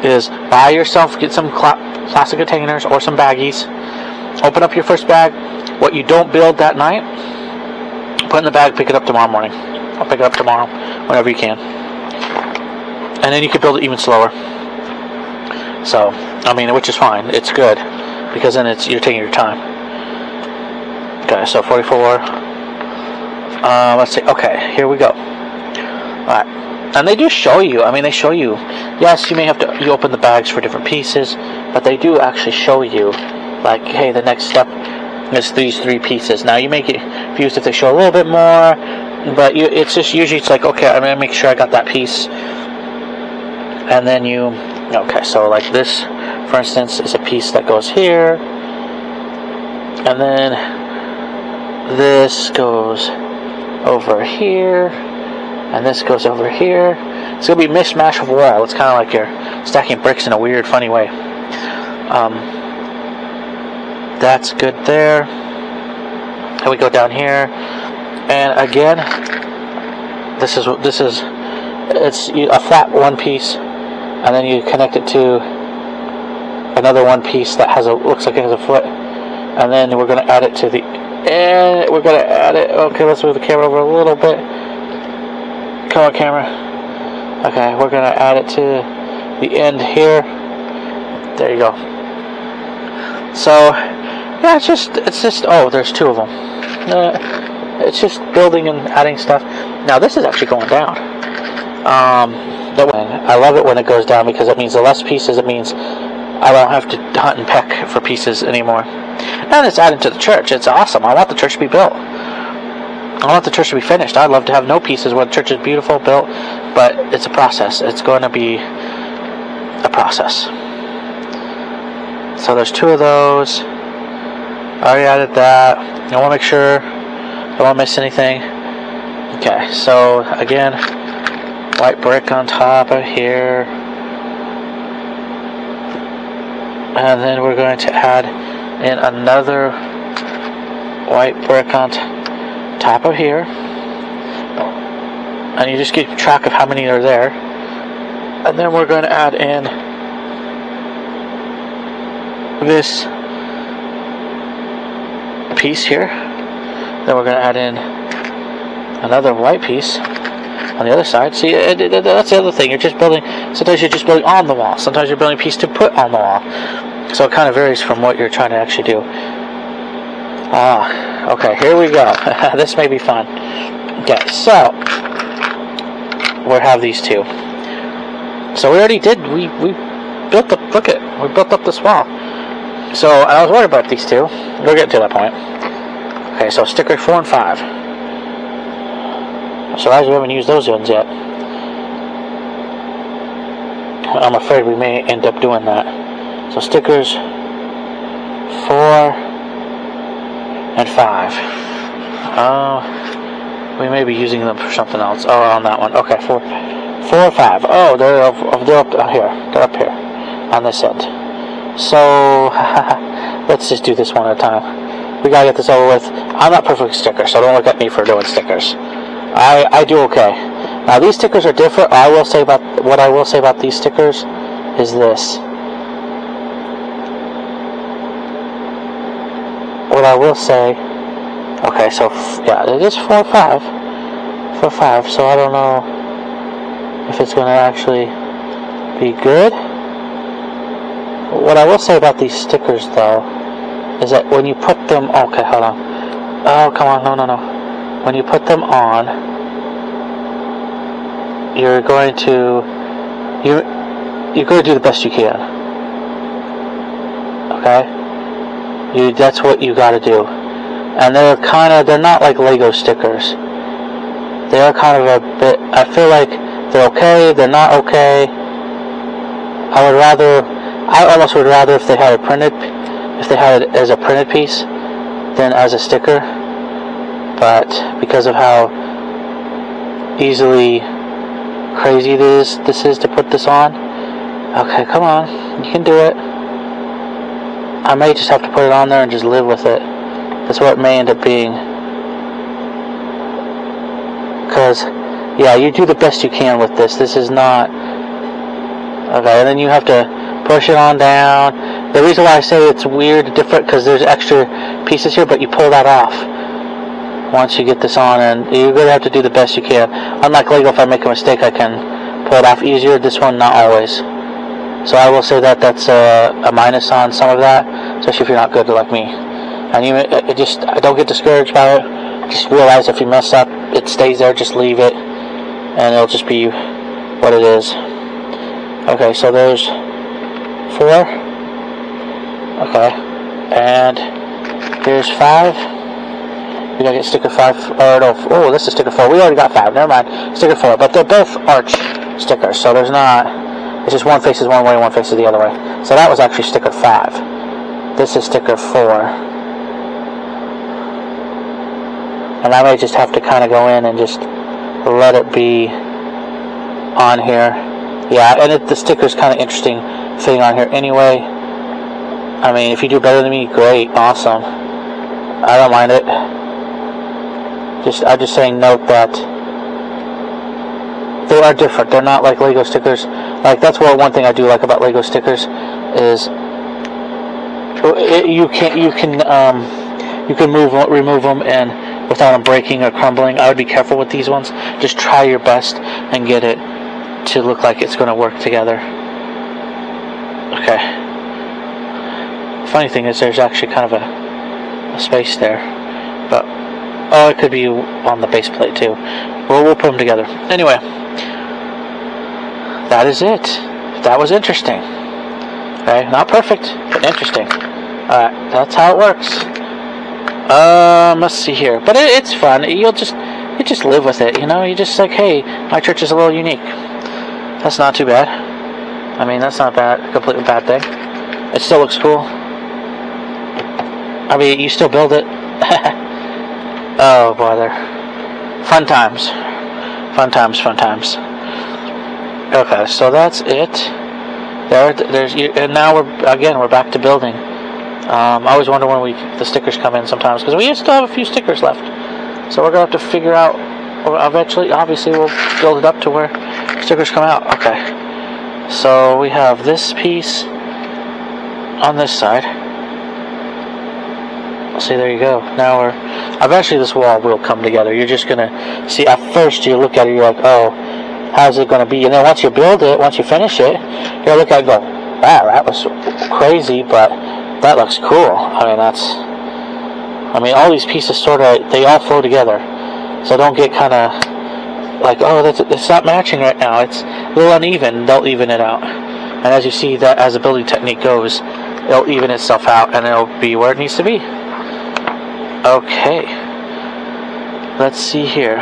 A: is buy yourself, get some plastic containers or some baggies. Open up your first bag. What you don't build that night, put in the bag, pick it up tomorrow morning. I'll pick it up tomorrow, whenever you can. And then you can build it even slower. So, I mean, which is fine. It's good, because then you're taking your time. Okay, so 44. Let's see. Okay, here we go. Alright. And they do show you. I mean, they show you. Yes, you may have to you open the bags for different pieces, but they do actually show you, like, hey, the next step is these 3 pieces. Now, you may get confused if they show a little bit more, but it's just usually it's like, okay, I'm going to make sure I got that piece. And then okay, so like this, for instance, is a piece that goes here. And then this goes over here. And this goes over here. It's going to be a mishmash of wall. It's kind of like you're stacking bricks in a weird, funny way. That's good there. And we go down here. And again, it's a flat one piece. And then you connect it to another one piece that looks like it has a foot. And then we're going to add it to the end. We're going to add it. Okay, let's move the camera over a little bit. Come on, camera. Okay, we're going to add it to the end here. There you go. So, yeah, it's just, oh, there's 2 of them. It's just building and adding stuff. Now, this is actually going down. I love it when it goes down because it means the less pieces, it means I don't have to hunt and peck for pieces anymore. And it's added to the church. It's awesome. I want the church to be built. I want the church to be finished. I'd love to have no pieces where the church is beautiful, built, but it's a process. It's going to be a process. So there's 2 of those. I already added that. I want to make sure I don't want to miss anything. Okay, so again, white brick on top of here. And then we're going to add in another white brick on top of here. And you just keep track of how many are there. And then we're going to add in this piece here. Then we're going to add in another white piece on the other side. See, that's the other thing. You're just building. Sometimes you're just building on the wall. Sometimes you're building a piece to put on the wall. So it kind of varies from what you're trying to actually do. Okay, here we go. This may be fun. Okay, so we have these 2. So we already did. We built up. Look at we built up this wall. So I was worried about these 2. We'll get to that point. Okay, so sticker 4 and 5. So as we haven't used those ones yet, I'm afraid we may end up doing that. So stickers 4 and 5. We may be using them for something else. Oh, on that one. Okay, 4 or 5. Oh, they're up here. They're up here on this end. So let's just do this one at a time. We gotta get this over with. I'm not perfect sticker, so don't look at me for doing stickers. I do okay. Now these stickers are different. What I will say about these stickers is this. What I will say. Okay, so yeah, it is 4 or 5. 4 or 5. So I don't know if it's going to actually be good. What I will say about these stickers, though, is that when you put them... Okay, hold on. Oh, come on. No. When you put them on, you're going to do the best you can. Okay? That's what you got to do. And they're not like Lego stickers. They are kind of a bit, I feel like they're okay, they're not okay. I almost would rather if they had it as a printed piece than as a sticker. But because of how easily crazy this is to put this on. Okay, come on, you can do it. I may just have to put it on there and just live with it. That's what it may end up being. Because, yeah, you do the best you can with this. This is not... Okay, and then you have to push it on down. The reason why I say it's weird, different, because there's extra pieces here, but you pull that off once you get this on, and you're going to have to do the best you can. Unlike Lego, if I make a mistake, I can pull it off easier. This one, not always. So I will say that's a minus on some of that, especially if you're not good like me. And I don't get discouraged by it. Just realize if you mess up, it stays there. Just leave it, and it'll just be what it is. Okay, so there's 4. Okay, and here's 5. We gotta get sticker 5. Or no, oh, this is sticker 4. We already got 5. Never mind, sticker 4. But they're both arch stickers, so there's not. It's just one faces one way, one faces the other way. So that was actually sticker 5. This is sticker 4. And I may just have to kind of go in and just let it be on here. Yeah, and the sticker's kind of interesting thing on here anyway. I mean, if you do better than me, great, awesome. I don't mind it. I'm just saying, note that they are different. They're not like Lego stickers. Like, that's one thing I do like about Lego stickers is you can remove them and without them breaking or crumbling. I would be careful with these ones. Just try your best and get it to look like it's going to work together. Okay. Funny thing is, there's actually kind of a space there, but it could be on the base plate too. We'll put them together. Anyway, that is it. That was interesting. Okay, not perfect, but interesting. Alright, that's how it works. Let's see here. But it's fun. You just live with it, you know? You just like, hey, my church is a little unique. That's not too bad. I mean, that's not a completely bad thing. It still looks cool. I mean, you still build it. Oh, bother. Fun times. Fun times, fun times. Okay, so that's it. And now we're back to building. I always wonder when the stickers come in sometimes, because we still have a few stickers left. So we're going to have to figure out, eventually, obviously, we'll build it up to where stickers come out. Okay. So we have this piece on this side. See, there you go. Now eventually this wall will come together. You're just going to see, at first you look at it, you're like, oh, how's it going to be? And then once you build it, once you finish it, you'll look at it and go, wow, that was crazy, but that looks cool. I mean, all these pieces they all flow together. So don't get kind of like, oh, it's not matching right now. It's a little uneven. They'll even it out. And as you see, that as the building technique goes, it'll even itself out and it'll be where it needs to be. Okay. Let's see here.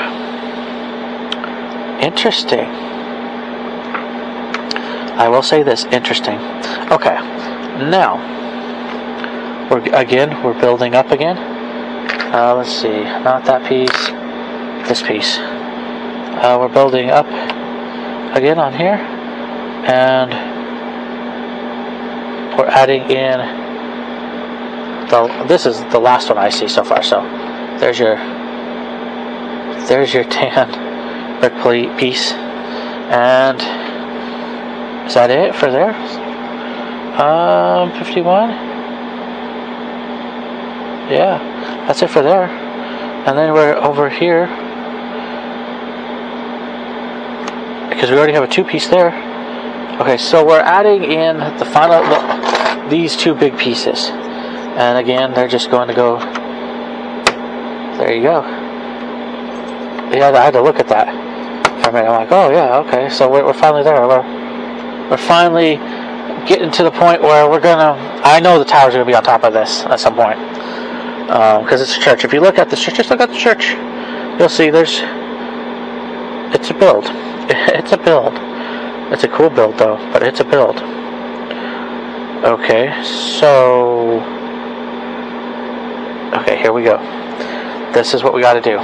A: Interesting. I will say this, interesting. Okay. Now, we're building up again. Let's see, not that piece, this piece. We're building up again on here, and we're adding in this is the last one I see so far. So there's your tan brick plate piece, and is that it for there? 51. Yeah, that's it for there. And then we're over here, because we already have a 2-piece there. Okay, so we're adding in the final, these 2 big pieces. And again, they're just going to go, there you go. Yeah, I had to look at that for a minute. I'm like, oh yeah, okay. So we're finally there. We're finally getting to the point where I know the tower's gonna be on top of this at some point, because it's a church. If you look at the church, just look at the church, you'll see it's a build. It's a build. It's a cool build though, but it's a build. Okay, so here we go. This is what we got to do.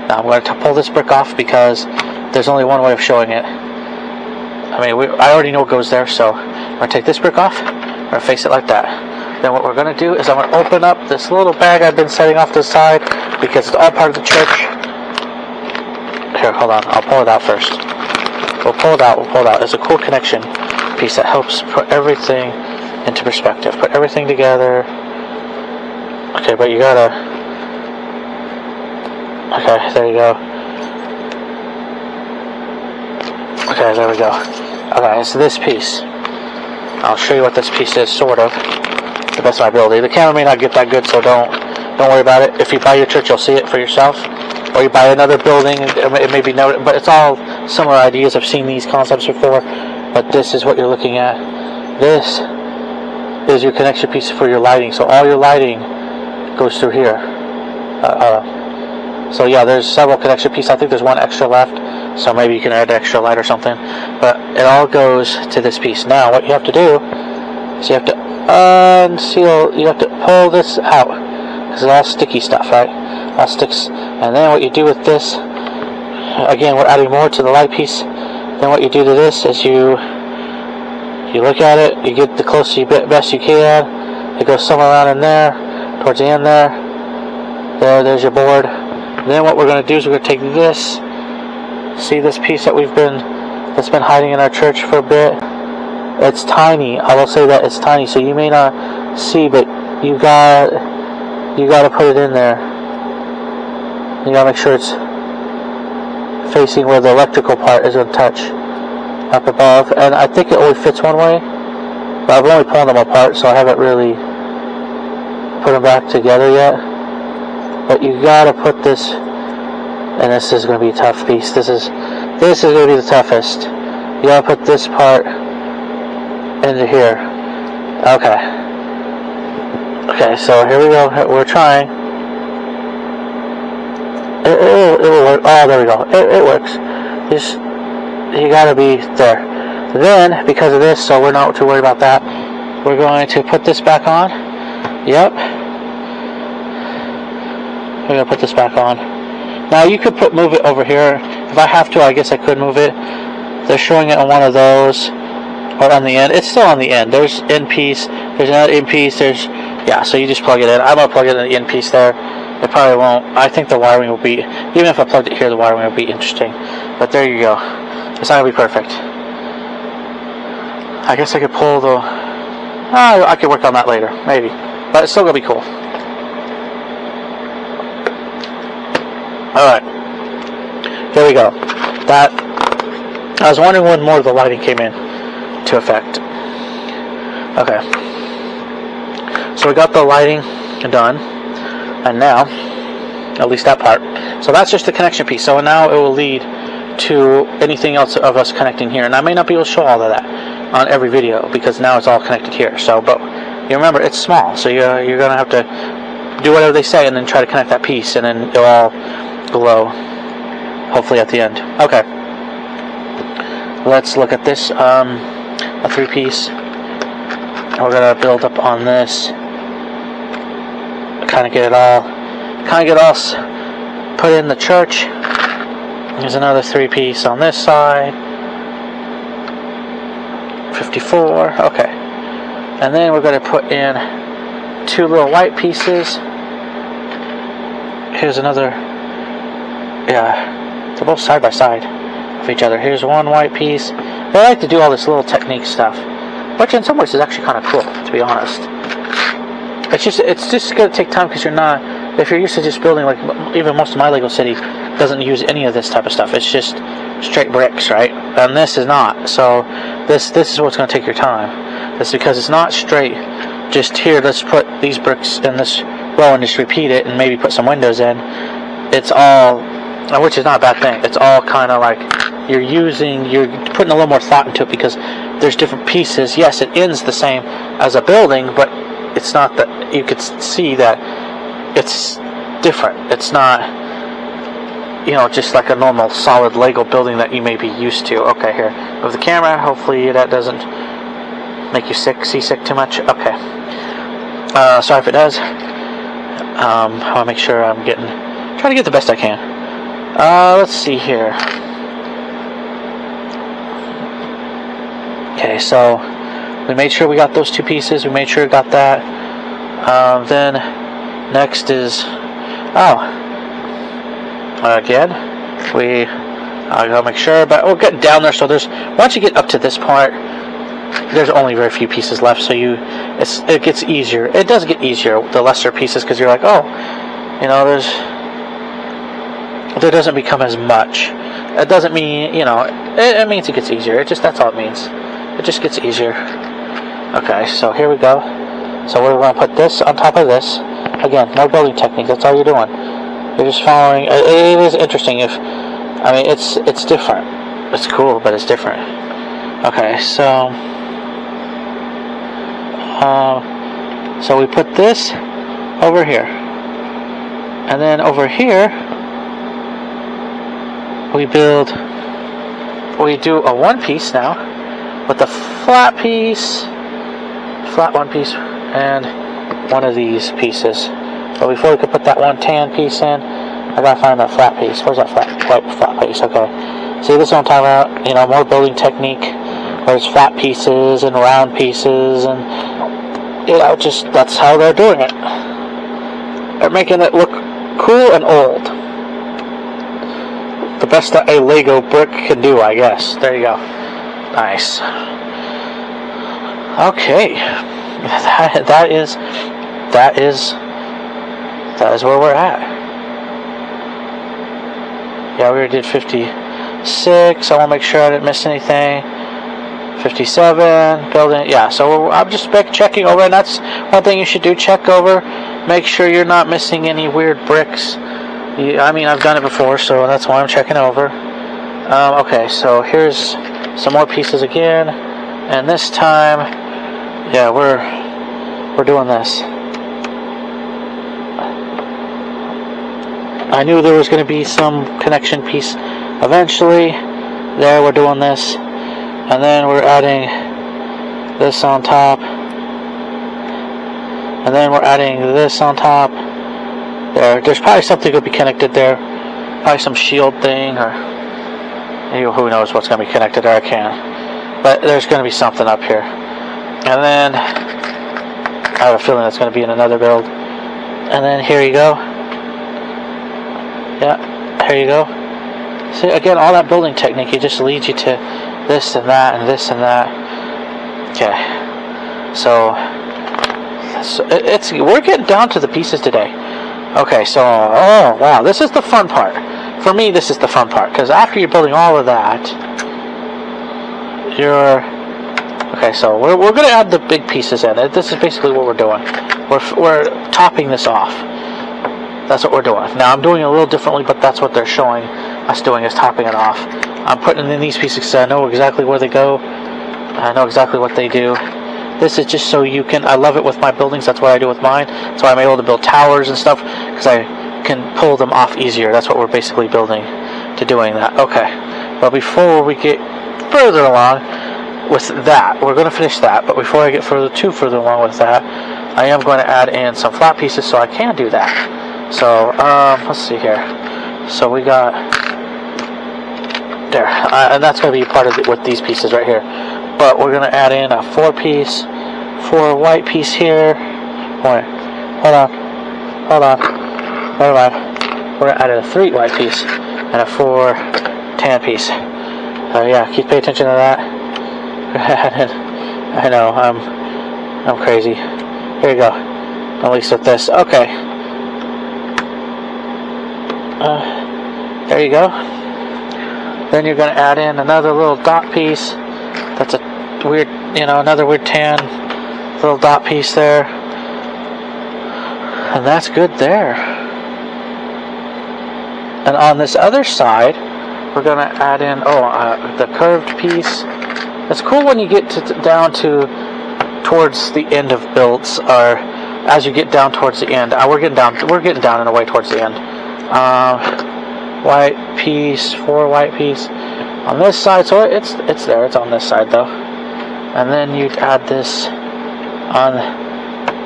A: Now I'm going to pull this brick off because there's only one way of showing it. I already know what goes there, so I'm going to take this brick off. I'm going to face it like that. Then what we're going to do is I'm going to open up this little bag I've been setting off to the side because it's all part of the church. Here, hold on. I'll pull it out first. We'll pull it out. It's a cool connection piece that helps put everything into perspective. Put everything together. Okay, but you gotta... Okay, there you go. Okay, there we go. Okay, it's this piece. I'll show you what this piece is, sort of. The best of my ability. The camera may not get that good, so don't worry about it. If you buy your church, you'll see it for yourself. Or you buy another building, it may be noted, but it's all similar ideas. I've seen these concepts before, but this is what you're looking at. This is your connection piece for your lighting. So all your lighting goes through here. So yeah, there's several connection pieces. I think there's one extra left, so maybe you can add extra light or something. But it all goes to this piece. Now, what you have to do is you have to unseal. You have to pull this out because it's all sticky stuff, right? All sticks. And then what you do with this, again, we're adding more to the light piece. Then what you do to this is you look at it. You get the closest best you can. It goes somewhere around in there, towards the end there. There's your board. Then what we're going to do is we're going to take this, see this piece that's been hiding in our church for a bit. It's tiny. I will say that it's tiny, so you may not see, but you got to put it in there. You got to make sure it's facing where the electrical part is going to touch up above. And I think it only fits one way, but I've only pulled them apart, so I haven't really put them back together yet. But you gotta put this, and this is gonna be a tough piece. This is gonna be the toughest. You gotta put this part into here. Okay, so here we go. We're trying. It will work. Oh, there we go. It works. You gotta be there. Then, because of this, so we're not too worried about that, we're going to put this back on. Yep. We're going to put this back on. Now you could move it over here. If I have to, I guess I could move it. They're showing it on one of those, or on the end. It's still on the end. There's end piece. There's another end piece. Yeah, so you just plug it in. I'm going to plug it in the end piece there. It probably won't. I think the wiring will be, even if I plugged it here, the wiring will be interesting. But there you go. It's not going to be perfect. I guess I could pull the... I could work on that later, maybe. But it's still going to be cool. Alright, here we go. I was wondering when more of the lighting came in to effect. Okay, so we got the lighting done, and now, at least that part, so that's just the connection piece. So now it will lead to anything else of us connecting here, and I may not be able to show all of that on every video because now it's all connected here. So, but you remember, it's small, so you're gonna have to do whatever they say and then try to connect that piece, and then it'll all below, hopefully at the end. Okay, let's look at this, a 3-piece. We're gonna build up on this, kind of get it all put in the church. There's another 3-piece on this side, 54. Okay, and then we're gonna put in 2 little white pieces. Here's another. Yeah, they're both side by side of each other. Here's one white piece. I like to do all this little technique stuff, which in some ways is actually kind of cool, to be honest. It's just gonna take time because if you're used to just building, like even most of my Lego City doesn't use any of this type of stuff. It's just straight bricks, right? And this is not. So this is what's gonna take your time. That's because it's not straight. Just here, let's put these bricks in this row and just repeat it, and maybe put some windows in. It's all, which is not a bad thing. It's all kind of like you're putting a little more thought into it because there's different pieces. Yes, it ends the same as a building, but it's not that you could see that it's different. It's not, just like a normal solid Lego building that you may be used to. Okay, here, move the camera. Hopefully that doesn't make you seasick too much. Okay. Sorry if it does. I want to make sure I'm trying to get the best I can. Let's see here. Okay, so we made sure we got those two pieces. We made sure we got that. Then next is, again, I gotta make sure, but we'll get down there. So once you get up to this part, there's only very few pieces left. So it gets easier. It does get easier the lesser pieces because you're like, there doesn't become as much. It doesn't mean, it means it gets easier. That's all it means. It just gets easier. Okay, so here we go. So we're going to put this on top of this. Again, no building technique. That's all you're doing. You're just following. It is interesting. It's different. It's cool, but it's different. Okay, so we put this over here, and then over here we do a one piece now with a flat one piece, and one of these pieces. But before we could put that one tan piece in, I gotta find that flat piece. Where's that flat piece? Okay. See, this is what I'm talking about. More building technique. There's flat pieces and round pieces, and that's how they're doing it. They're making it look cool and old. The best that a Lego brick can do, I guess. There you go. Nice. Okay. That is where we're at. Yeah, we already did 56. I want to make sure I didn't miss anything. 57, building. Yeah, so I'm just checking over, and that's one thing you should do. Check over. Make sure you're not missing any weird bricks. I've done it before, so that's why I'm checking over. Okay, so here's some more pieces again, and this time, yeah, we're doing this. I knew there was going to be some connection piece eventually. There, we're doing this, and then we're adding this on top, and then we're adding this on top. There's probably something going to be connected there, probably some shield thing, or who knows what's going to be connected there. I can't, but there's going to be something up here, and then I have a feeling that's going to be in another build. And then here you go. Yeah, here you go. See, again, all that building technique, it just leads you to this and that and this and that. Okay. So we're getting down to the pieces today. Okay, so, oh, wow, this is the fun part. For me, this is the fun part, because after you're building all of that, okay, so we're going to add the big pieces in. This is basically what we're doing. We're topping this off. That's what we're doing. Now, I'm doing it a little differently, but that's what they're showing us doing, is topping it off. I'm putting in these pieces because I know exactly where they go. I know exactly what they do. This is just so you can, I love it with my buildings. That's what I do with mine. That's why I'm able to build towers and stuff, because I can pull them off easier. That's what we're basically building to doing that. Okay. But before we get further along with that, we're going to finish that. But before I get further along with that, I am going to add in some flat pieces so I can do that. So, let's see here. So we got there, and that's going to be part of it with these pieces right here. But we're going to add in a 4 white piece here. Wait, hold on. Never mind. We're going to add in a 3 white piece and a 4 tan piece. Yeah, keep paying attention to that. I know, I'm crazy. Here you go. At least with this. Okay. There you go. Then you're going to add in another little dot piece. That's a weird, another weird tan little dot piece there. And that's good there. And on this other side, we're gonna add in the curved piece. It's cool when you get down to towards the end of builds, or as you get down towards the end. We're getting down in a way towards the end. White piece, 4 white piece on this side. So it's there. It's on this side though. And then you'd add this on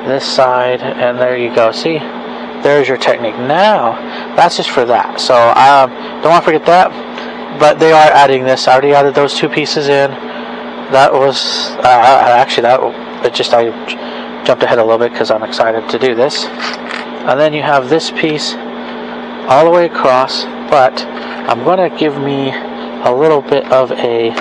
A: this side, and there you go. See, there's your technique. Now that's just for that. So don't want to forget that. But they are adding this. I already added those 2 pieces in. That was I jumped ahead a little bit because I'm excited to do this. And then you have this piece all the way across, but I'm going to give me a little bit of a...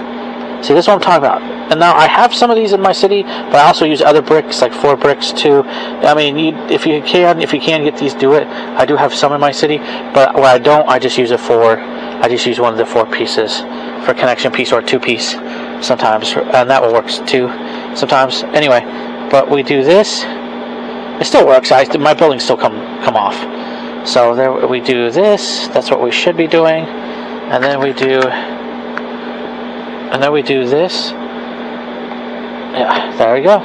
A: See, this is what I'm talking about. And now I have some of these in my city, but I also use other bricks, like 4 bricks too. I mean, if you can get these, do it. I do have some in my city, but when I don't, I just use I just use one of the 4 pieces for connection piece, or 2 piece sometimes, and that will work too sometimes. Anyway, but we do this. It still works. My buildings still come off. So there we do this. That's what we should be doing, and then we do this. Yeah, there we go.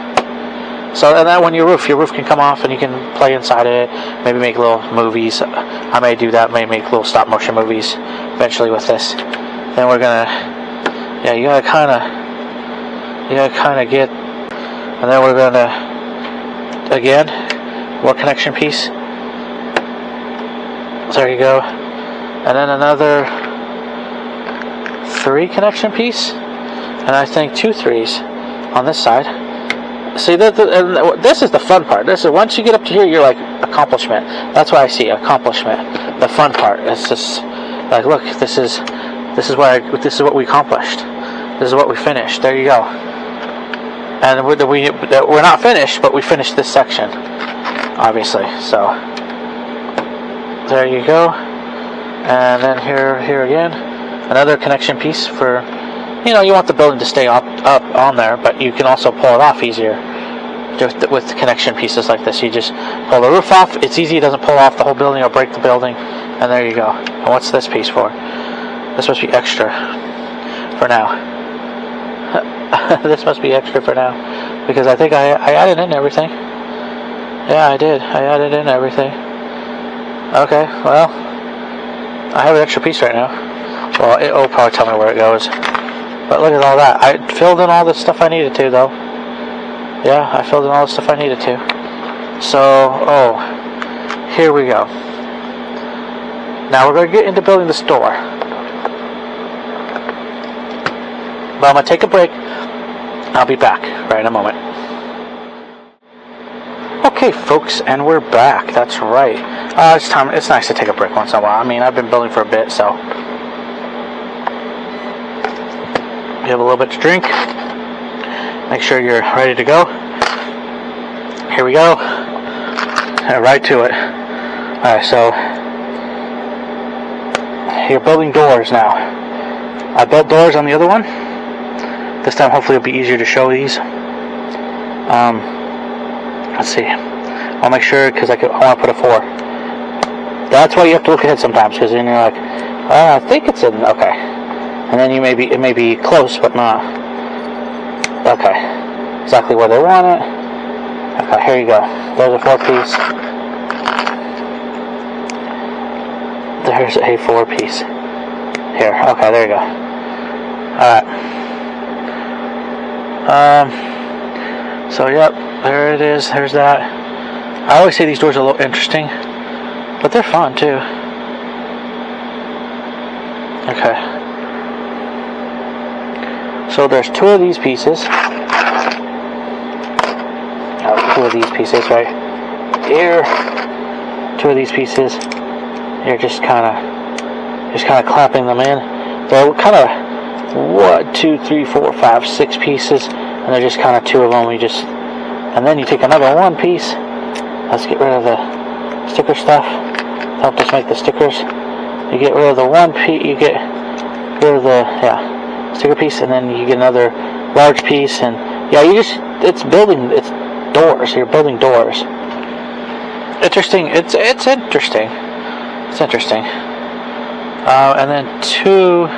A: So, and then when your roof can come off, and you can play inside it. Maybe make little movies. I may do that. May make little stop motion movies eventually with this. Then we're gonna, you gotta kind of get, and then we're gonna again more connection piece. There you go, and then another 3 connection piece, and I think 2 3s on this side. See, this is the fun part. This is, once you get up to here, you're like, accomplishment. That's what I see, accomplishment. The fun part. It's just like, look, this is what we accomplished. This is what we finished. There you go. And we're not finished, but we finished this section, obviously. So there you go. And then here again, another connection piece for, you want the building to stay up on there, but you can also pull it off easier just with connection pieces like this. You just pull the roof off. It's easy. It doesn't pull off the whole building or break the building. And there you go. And what's this piece for? This must be extra for now. This must be extra for now, because I think I added in everything. Yeah, I did. I added in everything. Okay, well, I have an extra piece right now. Well, it'll probably tell me where it goes. But look at all that. I filled in all the stuff I needed to, though. Yeah, I filled in all the stuff I needed to. So, here we go. Now we're going to get into building this door. But I'm going to take a break. I'll be back right in a moment. Okay, folks, and we're back. That's right. It's time. It's nice to take a break once in a while. I mean, I've been building for a bit, so... You have a little bit to drink. Make sure you're ready to go. Here we go. Right to it. Alright, so you're building doors now. I built doors on the other one. This time hopefully it'll be easier to show these. Let's see. I'll make sure, because I want to put a 4. That's why you have to look ahead sometimes, because then you're like, I think it's in, okay. And then it may be close, but not. Okay. Exactly where they want it. Okay, here you go. There's a 4 piece. There's a 4 piece. Here. Okay, there you go. Alright. So, yep. There it is. There's that. I always say these doors are a little interesting, but they're fun, too. Okay. So there's 2 of these pieces. 2 of these pieces right here. 2 of these pieces. You're just kind of clapping them in. They're kind of 1, 2, 3, 4, 5, 6 pieces, and they're just kind of 2 of them. And then you take another 1 piece. Let's get rid of the sticker stuff. Help us make the stickers. You get rid of the 1 piece. You get rid of the sticker piece, and then you get another large piece, and it's doors. You're building doors. Interesting. It's interesting. And then 2.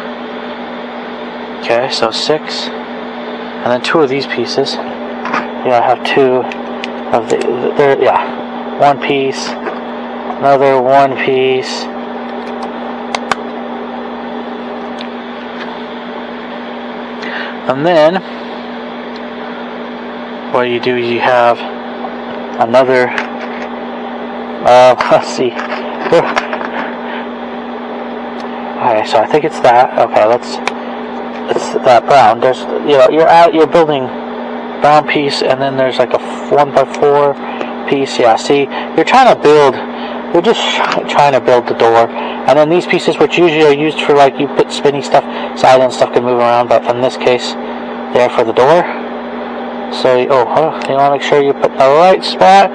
A: Okay, so 6. And then 2 of these pieces. Yeah, I have 2 of the. Yeah, 1 piece. Another 1 piece. And then what you do is you have another. Let's see. Okay, so I think it's that. Okay, it's that brown. There's, you're building brown piece, and then there's like a 1x4 piece. Yeah, see, you're just trying to build the door. And then these pieces, which usually are used for, like, you put spinny stuff side and stuff can move around, but in this case, they're for the door. So, you want to make sure you put in the right spot.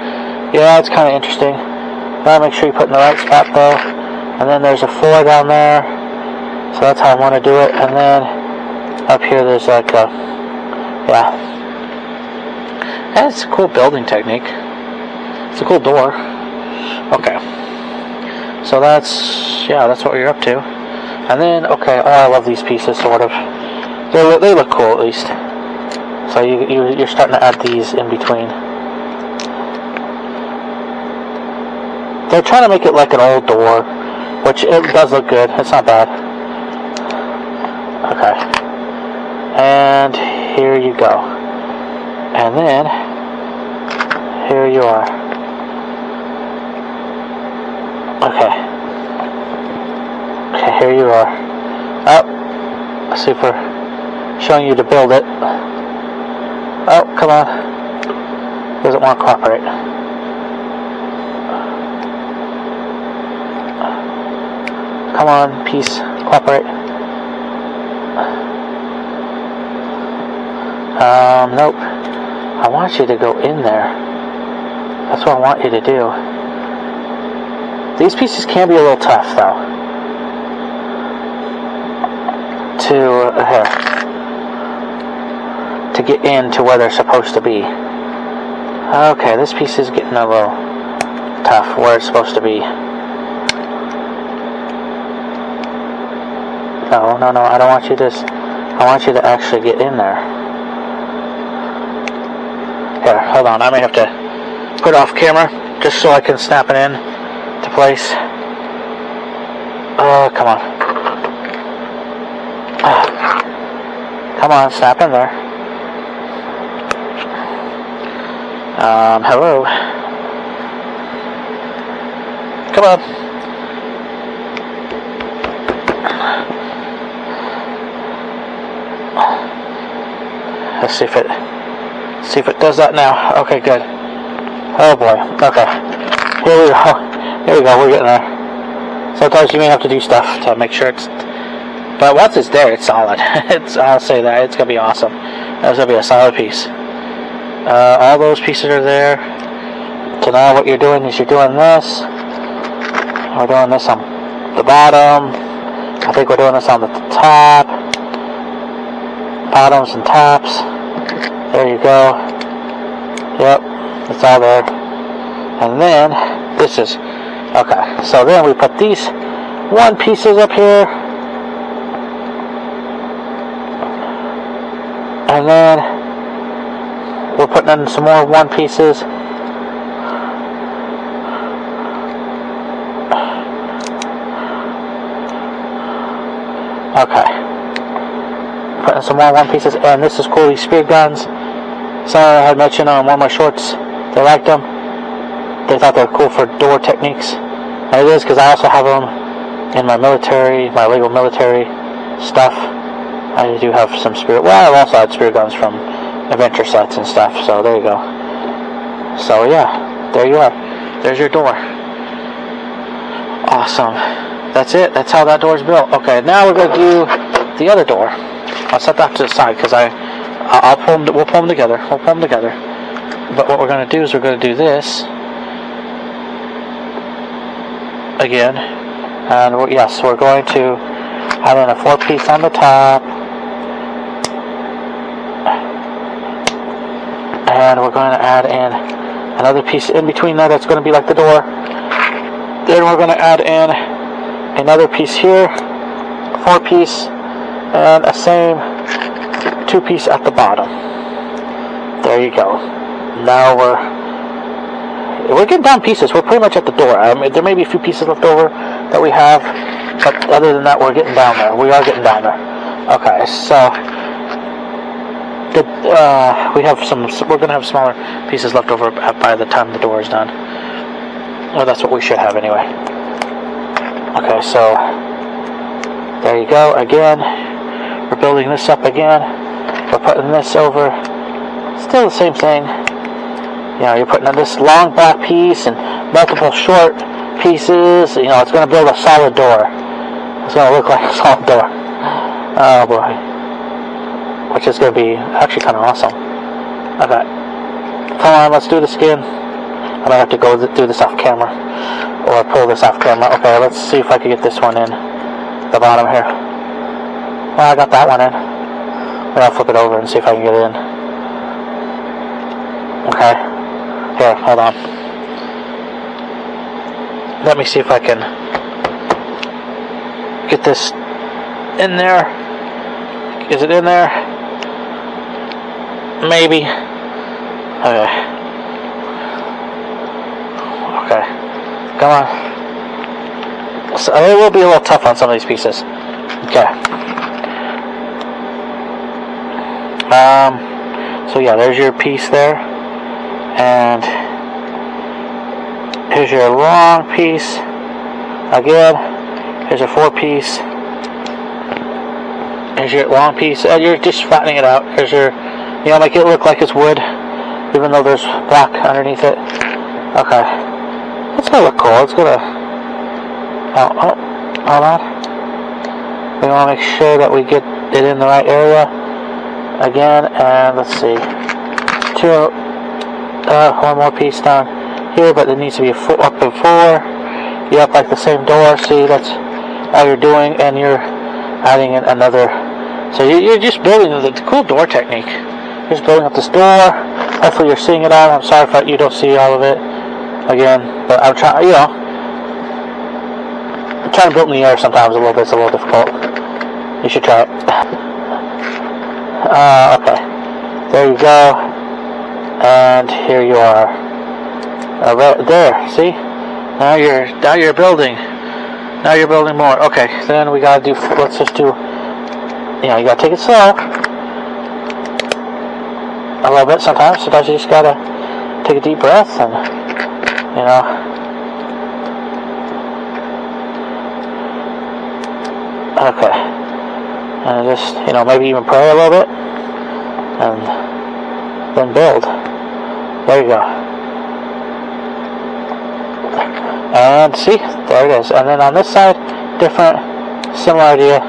A: Yeah, it's kind of interesting. You want to make sure you put in the right spot, though. And then there's a 4 down there. So that's how I want to do it. And then up here, there's like a, yeah. It's a cool building technique. It's a cool door. Okay. So that's what you're up to. And then, okay, I love these pieces, sort of. They look cool, at least. So you're starting to add these in between. They're trying to make it like an old door, which it does look good. It's not bad. Okay. And here you go. And then, here you are. Okay, here you are. Oh, let's see if we're showing you to build it. Oh, come on. Doesn't want to cooperate. Come on, piece, cooperate. Nope. I want you to go in there. That's what I want you to do. These pieces can be a little tough, though. To get into where they're supposed to be. Okay, this piece is getting a little tough where it's supposed to be. No, I don't want you to. I want you to actually get in there. Here, hold on. I may have to put it off camera just so I can snap it in to place. Oh, come on. Come on, snap in there. Hello. Come on. Let's see if it does that now. Okay, good. Oh boy. Okay. Here we go. Here we go. We're getting there. Sometimes you may have to do stuff to make sure it's. But once it's there, it's solid. I'll say that it's gonna be awesome. That's gonna be a solid piece. All those pieces are there. So now what you're doing is you're doing this. We're doing this on the bottom. I think we're doing this on the top. Bottoms and tops. There you go. Yep, it's all there. And then this is okay. So then we put these 1 pieces up here, and then we're putting in some more 1 pieces. Okay. Putting some more 1 pieces, and this is cool. These spear guns. Sorry, I had mentioned on one of my shorts they liked them. They thought they were cool for door techniques. And it is, because I also have them in my military, my Lego military stuff. I do have some spear. Well, I've also had spear guns from adventure sets and stuff. So there you go. So yeah, there you are. There's your door. Awesome. That's it. That's how that door is built. Okay, now we're gonna do the other door. I'll set that to the side because We'll pull them together. We'll pull them together. But what we're going to do is we're going to do this again, and we're going to add in a 4-piece on the top, and we're going to add in another piece in between there that's going to be like the door. Then we're going to add in another piece here, 4-piece, and a same 2-piece at the bottom. There you go. Now we're getting down pieces. We're pretty much at the door. There may be a few pieces left over that we have, but other than that, we're getting down there. We are getting down there. Okay, so we're gonna have smaller pieces left over by the time the door is done. Well, that's what we should have anyway. Okay, so there you go. Again, we're building this up again. We're putting this over. Still the same thing. You know, you're putting in this long back piece and multiple short pieces. You know, it's going to build a solid door. It's going to look like a solid door. Oh boy. Which is going to be actually kind of awesome. Okay. Come on, let's do this again. I might have to go do this off camera. Or pull this off camera. Okay, let's see if I can get this one in. The bottom here. Well, I got that one in. I'll flip it over and see if I can get it in. Okay. Here, hold on. Let me see if I can get this in there. Is it in there? Maybe. Okay. Okay. Come on. So it will be a little tough on some of these pieces. Okay. So yeah, there's your piece there. And here's your long piece. Again, here's a 4-piece. Here's your long piece. And you're just flattening it out. Here's your, you know, make it look like it's wood, even though there's black underneath it. Okay. It's gonna look cool. It's gonna, hold on. We want to make sure that we get it in the right area. Again, and let's see. One more piece down here, but it needs to be up in 4. Yep, like the same door. See, that's all you're doing, and you're adding in another. So you're just building the cool door technique. You're just building up this door. Hopefully you're seeing it all. I'm sorry if you don't see all of it. Again, but I'm trying, you know, I'm trying to build in the air sometimes a little bit. It's a little difficult. You should try it. Okay. There you go. And here you are. Right there. See? Now you're building. Now you're building more. Okay. Then we gotta do. Let's just do. You know, you gotta take it slow. A little bit sometimes. Sometimes you just gotta take a deep breath and, you know. Okay. And just, you know, maybe even pray a little bit. And then build. There you go. And see, there it is. And then on this side, different, similar idea.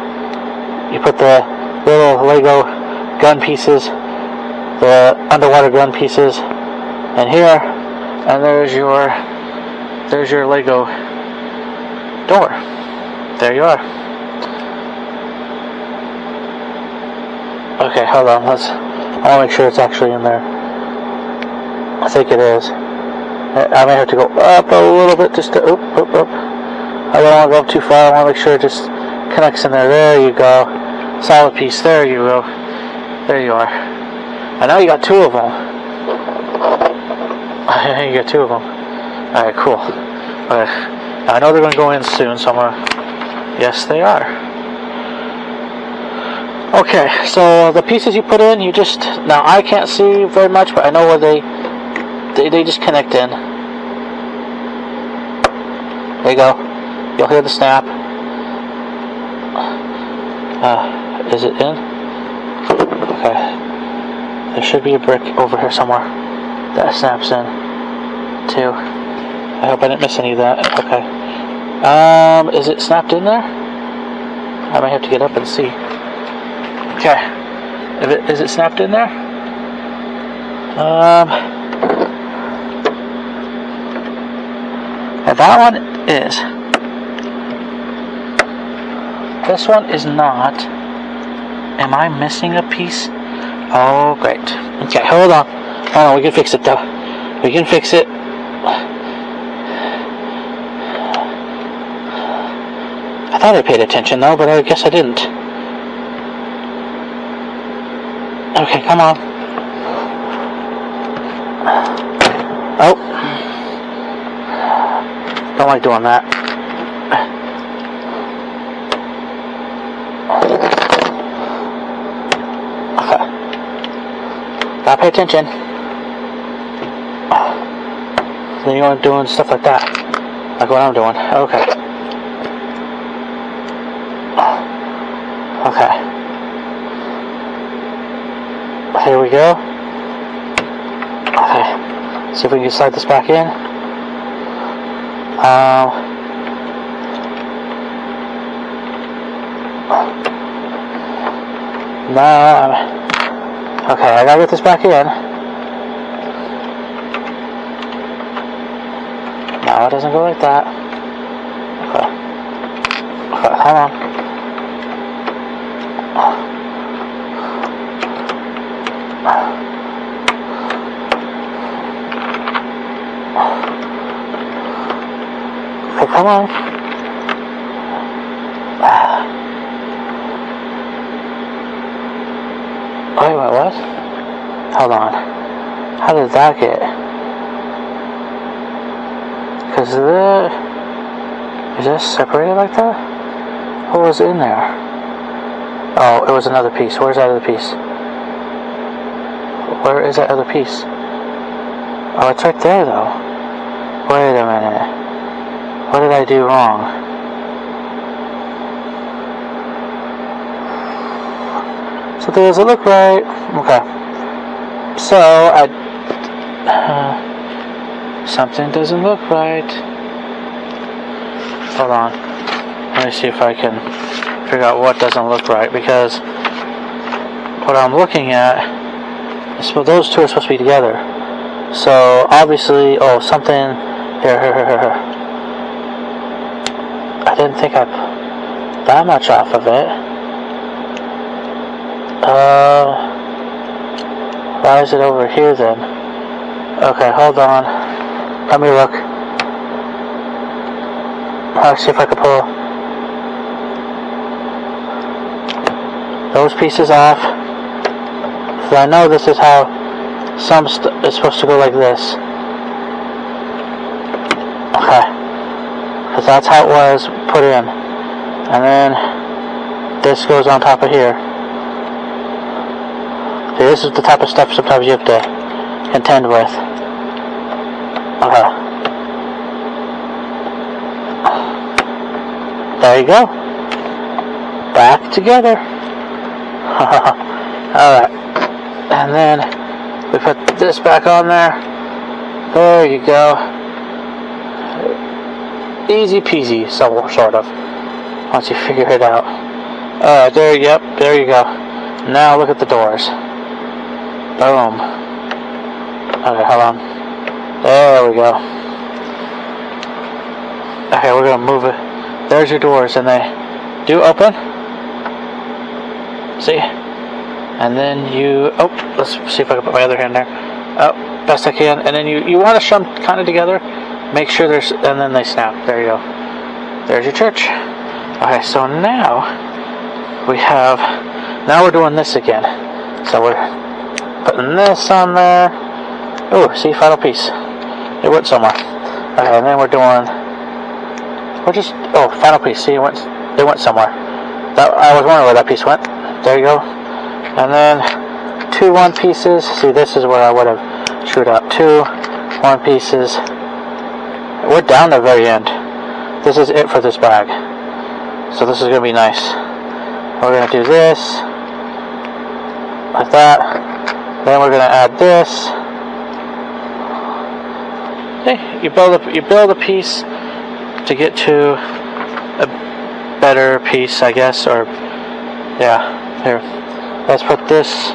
A: You put the little Lego gun pieces, the underwater gun pieces, and here, and there's your Lego door. There you are. Okay, hold on. I want to make sure it's actually in there. I think it is. I may have to go up a little bit just to, up. I don't want to go up too far. I want to make sure it just connects in there. There you go. Solid piece. There you go. There you are. And now you got 2 of them. You got 2 of them. Alright, cool. Okay. I know they're going to go in soon, so I'm going to... Yes, they are. Okay, so the pieces you put in, you just... Now, I can't see very much, but I know where they just connect in. There you go. You'll hear the snap. Is it in? Okay. There should be a brick over here somewhere that snaps in too. I hope I didn't miss any of that. Okay. Is it snapped in there? I might have to get up and see. Okay. Is it snapped in there? And that one is. This one is not. Am I missing a piece? Oh, great. Okay, hold on. Hold on, we can fix it though. We can fix it. thought I paid attention though, but I guess I didn't. Okay, come on. Oh. Don't like doing that. Okay. Gotta pay attention. Then you're doing stuff like that. Like what I'm doing. Okay. Okay. Here we go. Okay. See if we can slide this back in. No. Okay, I gotta get this back in. No, it doesn't go like that. Okay. Okay, hold on. Okay, come on. Wait, what? Hold on. How did that get? Because is this separated like that? What was in there? Oh, it was another piece. Where's that other piece? Where is that other piece? Oh, it's right there though. Wait a minute. What did I do wrong? Something doesn't look right. Okay. So, something doesn't look right. Hold on. Let me see if I can figure out what doesn't look right, because what I'm looking at is, well, those two are supposed to be together. So, obviously, oh, something, here. I didn't think I put that much off of it. Why is it over here then? Okay, hold on. Let me look. Let's see if I can pull those pieces off. So I know this is how some is supposed to go, like this. Okay. Because that's how it was put in. And then this goes on top of here. See, this is the type of stuff sometimes you have to contend with. Okay. There you go. Back together. Alright. And then we put this back on there. There you go. Easy peasy, sort of. Once you figure it out. There you go. Now look at the doors. Boom. Okay, hold on. There we go. Okay, we're gonna move it. There's your doors, and they do open. See? And then you, oh, let's see if I can put my other hand there. Oh, best I can. And then you want to shove them kind of together. Make sure there's, and then they snap. There you go. There's your church. Okay, so now we're doing this again. So we're putting this on there. Oh, see, final piece. It went somewhere. Okay, and then final piece. See, it went somewhere. I was wondering where that piece went. There you go. And then 2 1 pieces. See, this is where I would have screwed up. 2 1 pieces. We're down to the very end. This is it for this bag. So this is going to be nice. We're going to do this. Like that. Then we're going to add this. Okay, you build a piece to get to a better piece, I guess, or, yeah, here. Let's put this,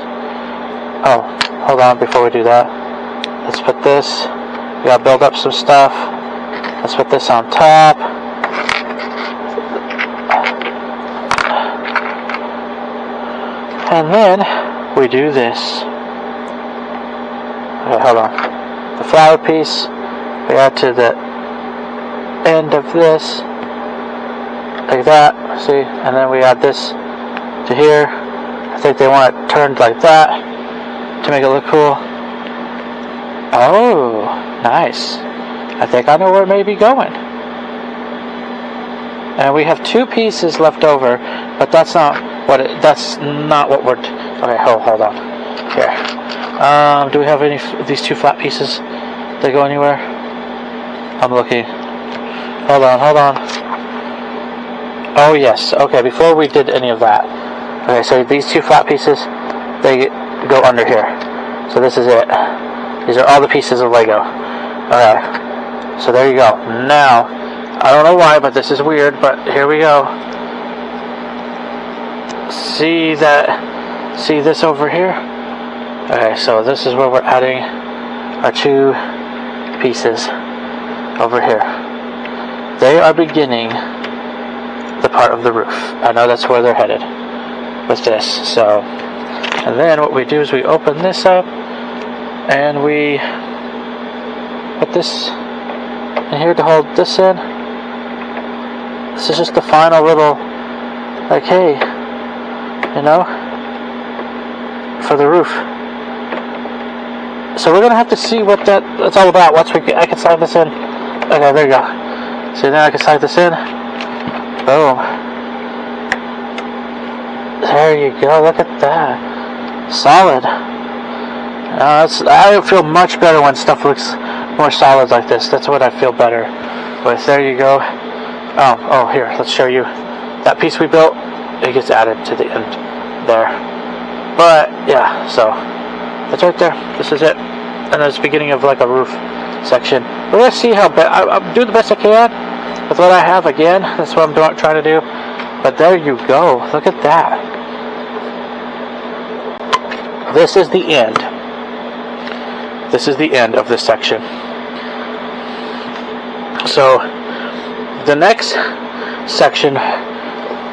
A: oh, hold on before we do that. Let's put this, we gotta build up some stuff. Let's put this on top. And then we do this. Okay, hold on. The flower piece, we add to the end of this. like that, see, and then we add this to here. I think they want it turned like that to make it look cool. Oh, nice. I think I know where it may be going. And we have 2 pieces left over, but that's not what we're. Okay, hold on. Here. Do we have any of these 2 flat pieces? They go anywhere? I'm looking. Hold on. Oh yes. Okay, before we did any of that. Okay, so these 2 flat pieces, they go under here. So this is it. These are all the pieces of Lego. Okay. So there you go. Now, I don't know why, but this is weird, but here we go. See this over here? Okay, so this is where we're adding our 2 pieces over here. They are beginning the part of the roof. I know that's where they're headed with this. So, and then what we do is we open this up and we put this in here to hold this in. This is just the final little, like, hey, you know, for the roof. So we're gonna have to see what that's all about once I can slide this in. Okay, there you go. See, now I can slide this in. Boom. There you go. Look at that. Solid. I feel much better when stuff looks more solid like this. That's what I feel better with. There you go. Oh, here, let's show you. That piece we built, it gets added to the end there. But, yeah, so, that's right there. This is it. And it's the beginning of like a roof section. We're going to see how I'm doing the best I can with what I have again. That's what I'm trying to do. But there you go. Look at that. This is the end. This is the end of this section. So, the next section,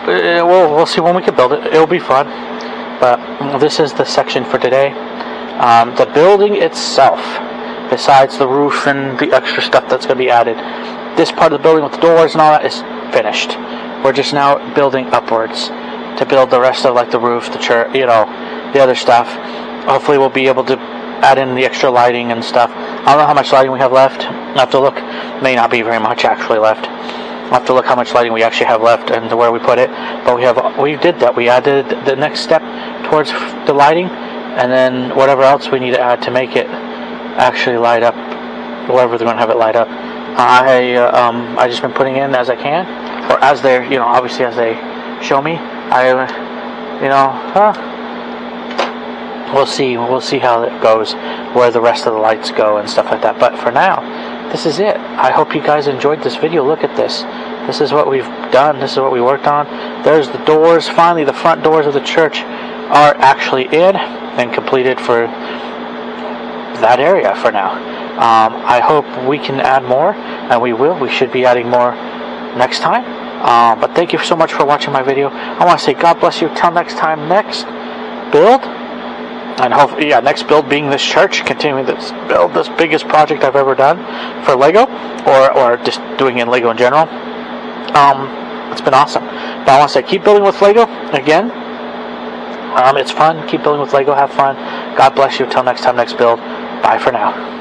A: we'll see when we can build it. It'll be fun. But this is the section for today. The building itself, besides the roof and the extra stuff that's going to be added, this part of the building with the doors and all that is finished. We're just now building upwards to build the rest of like the roof, the church, you know, the other stuff. Hopefully we'll be able to add in the extra lighting and stuff. I don't know how much lighting we have left. I'll have to look. May not be very much actually left. I'll have to look how much lighting we actually have left and where we put it. But we did that. We added the next step towards the lighting, and then whatever else we need to add to make it actually light up, wherever they're going to have it light up. I just been putting in as I can, or as they're, you know, obviously as they show me. We'll see how it goes, where the rest of the lights go and stuff like that. But for now, this is it. I hope you guys enjoyed this video. Look at this. This is what we've done. This is what we worked on. There's the doors. Finally, the front doors of the church are actually in and completed for that area for now. I hope we can add more, and we will. We should be adding more next time. But thank you so much for watching my video. I want to say God bless you. Till next time, next build. And hopefully, next build being this church, continuing this build, this biggest project I've ever done for Lego, or just doing in Lego in general. It's been awesome. But I want to say, keep building with Lego again. It's fun. Keep building with Lego. Have fun. God bless you. Till next time, next build. Bye for now.